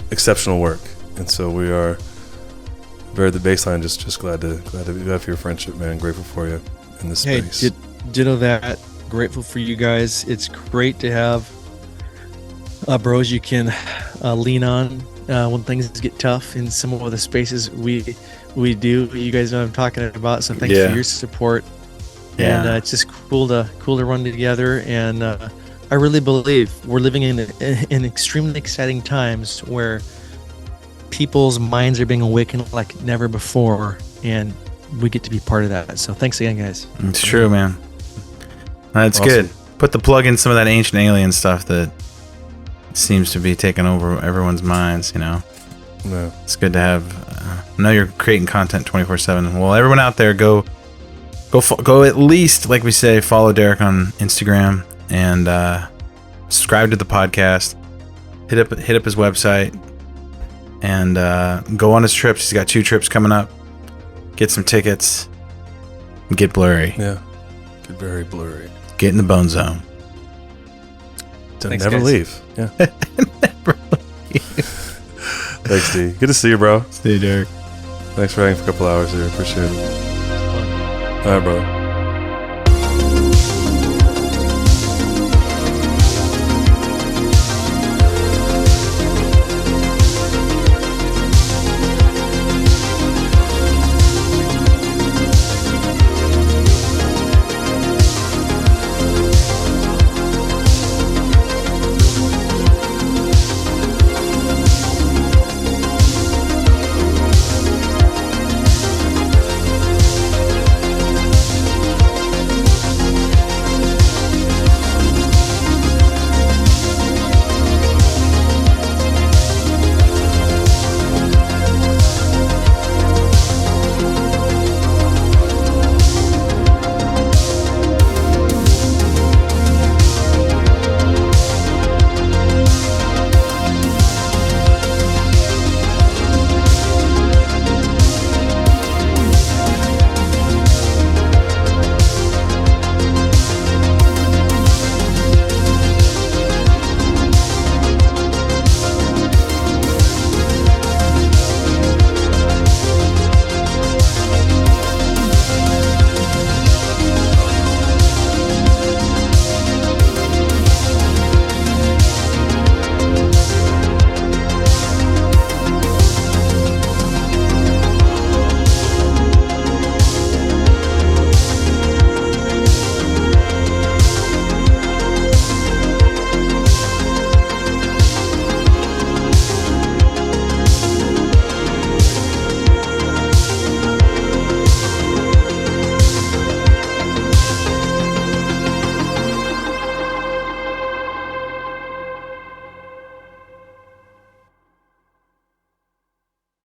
exceptional work. And so we are very at the baseline. Just glad for your friendship, man. Grateful for you in this space. Hey, ditto that. Grateful for you guys. It's great to have bros you can lean on when things get tough in some of the spaces we do. You guys know what I'm talking about. So thanks for your support. Yeah. And it's just cool to run together. And I really believe we're living in extremely exciting times where people's minds are being awakened like never before, and we get to be part of that. So thanks again, guys. It's true, man. That's awesome. Good. Put the plug in some of that ancient alien stuff that seems to be taking over everyone's minds, Yeah. It's good to have. I know you're creating content 24/7. Well, everyone out there, go at least, like we say, follow Derek on Instagram and subscribe to the podcast. Hit up his website and go on his trips. He's got 2 trips coming up. Get some tickets. And get blurry. Yeah. Get very blurry. Get in the bone zone. Thanks, never leave. Yeah. Never leave. Thanks, D. Good to see you, bro. See you, Derek. Thanks for hanging for a couple hours here. Appreciate it. All right, brother.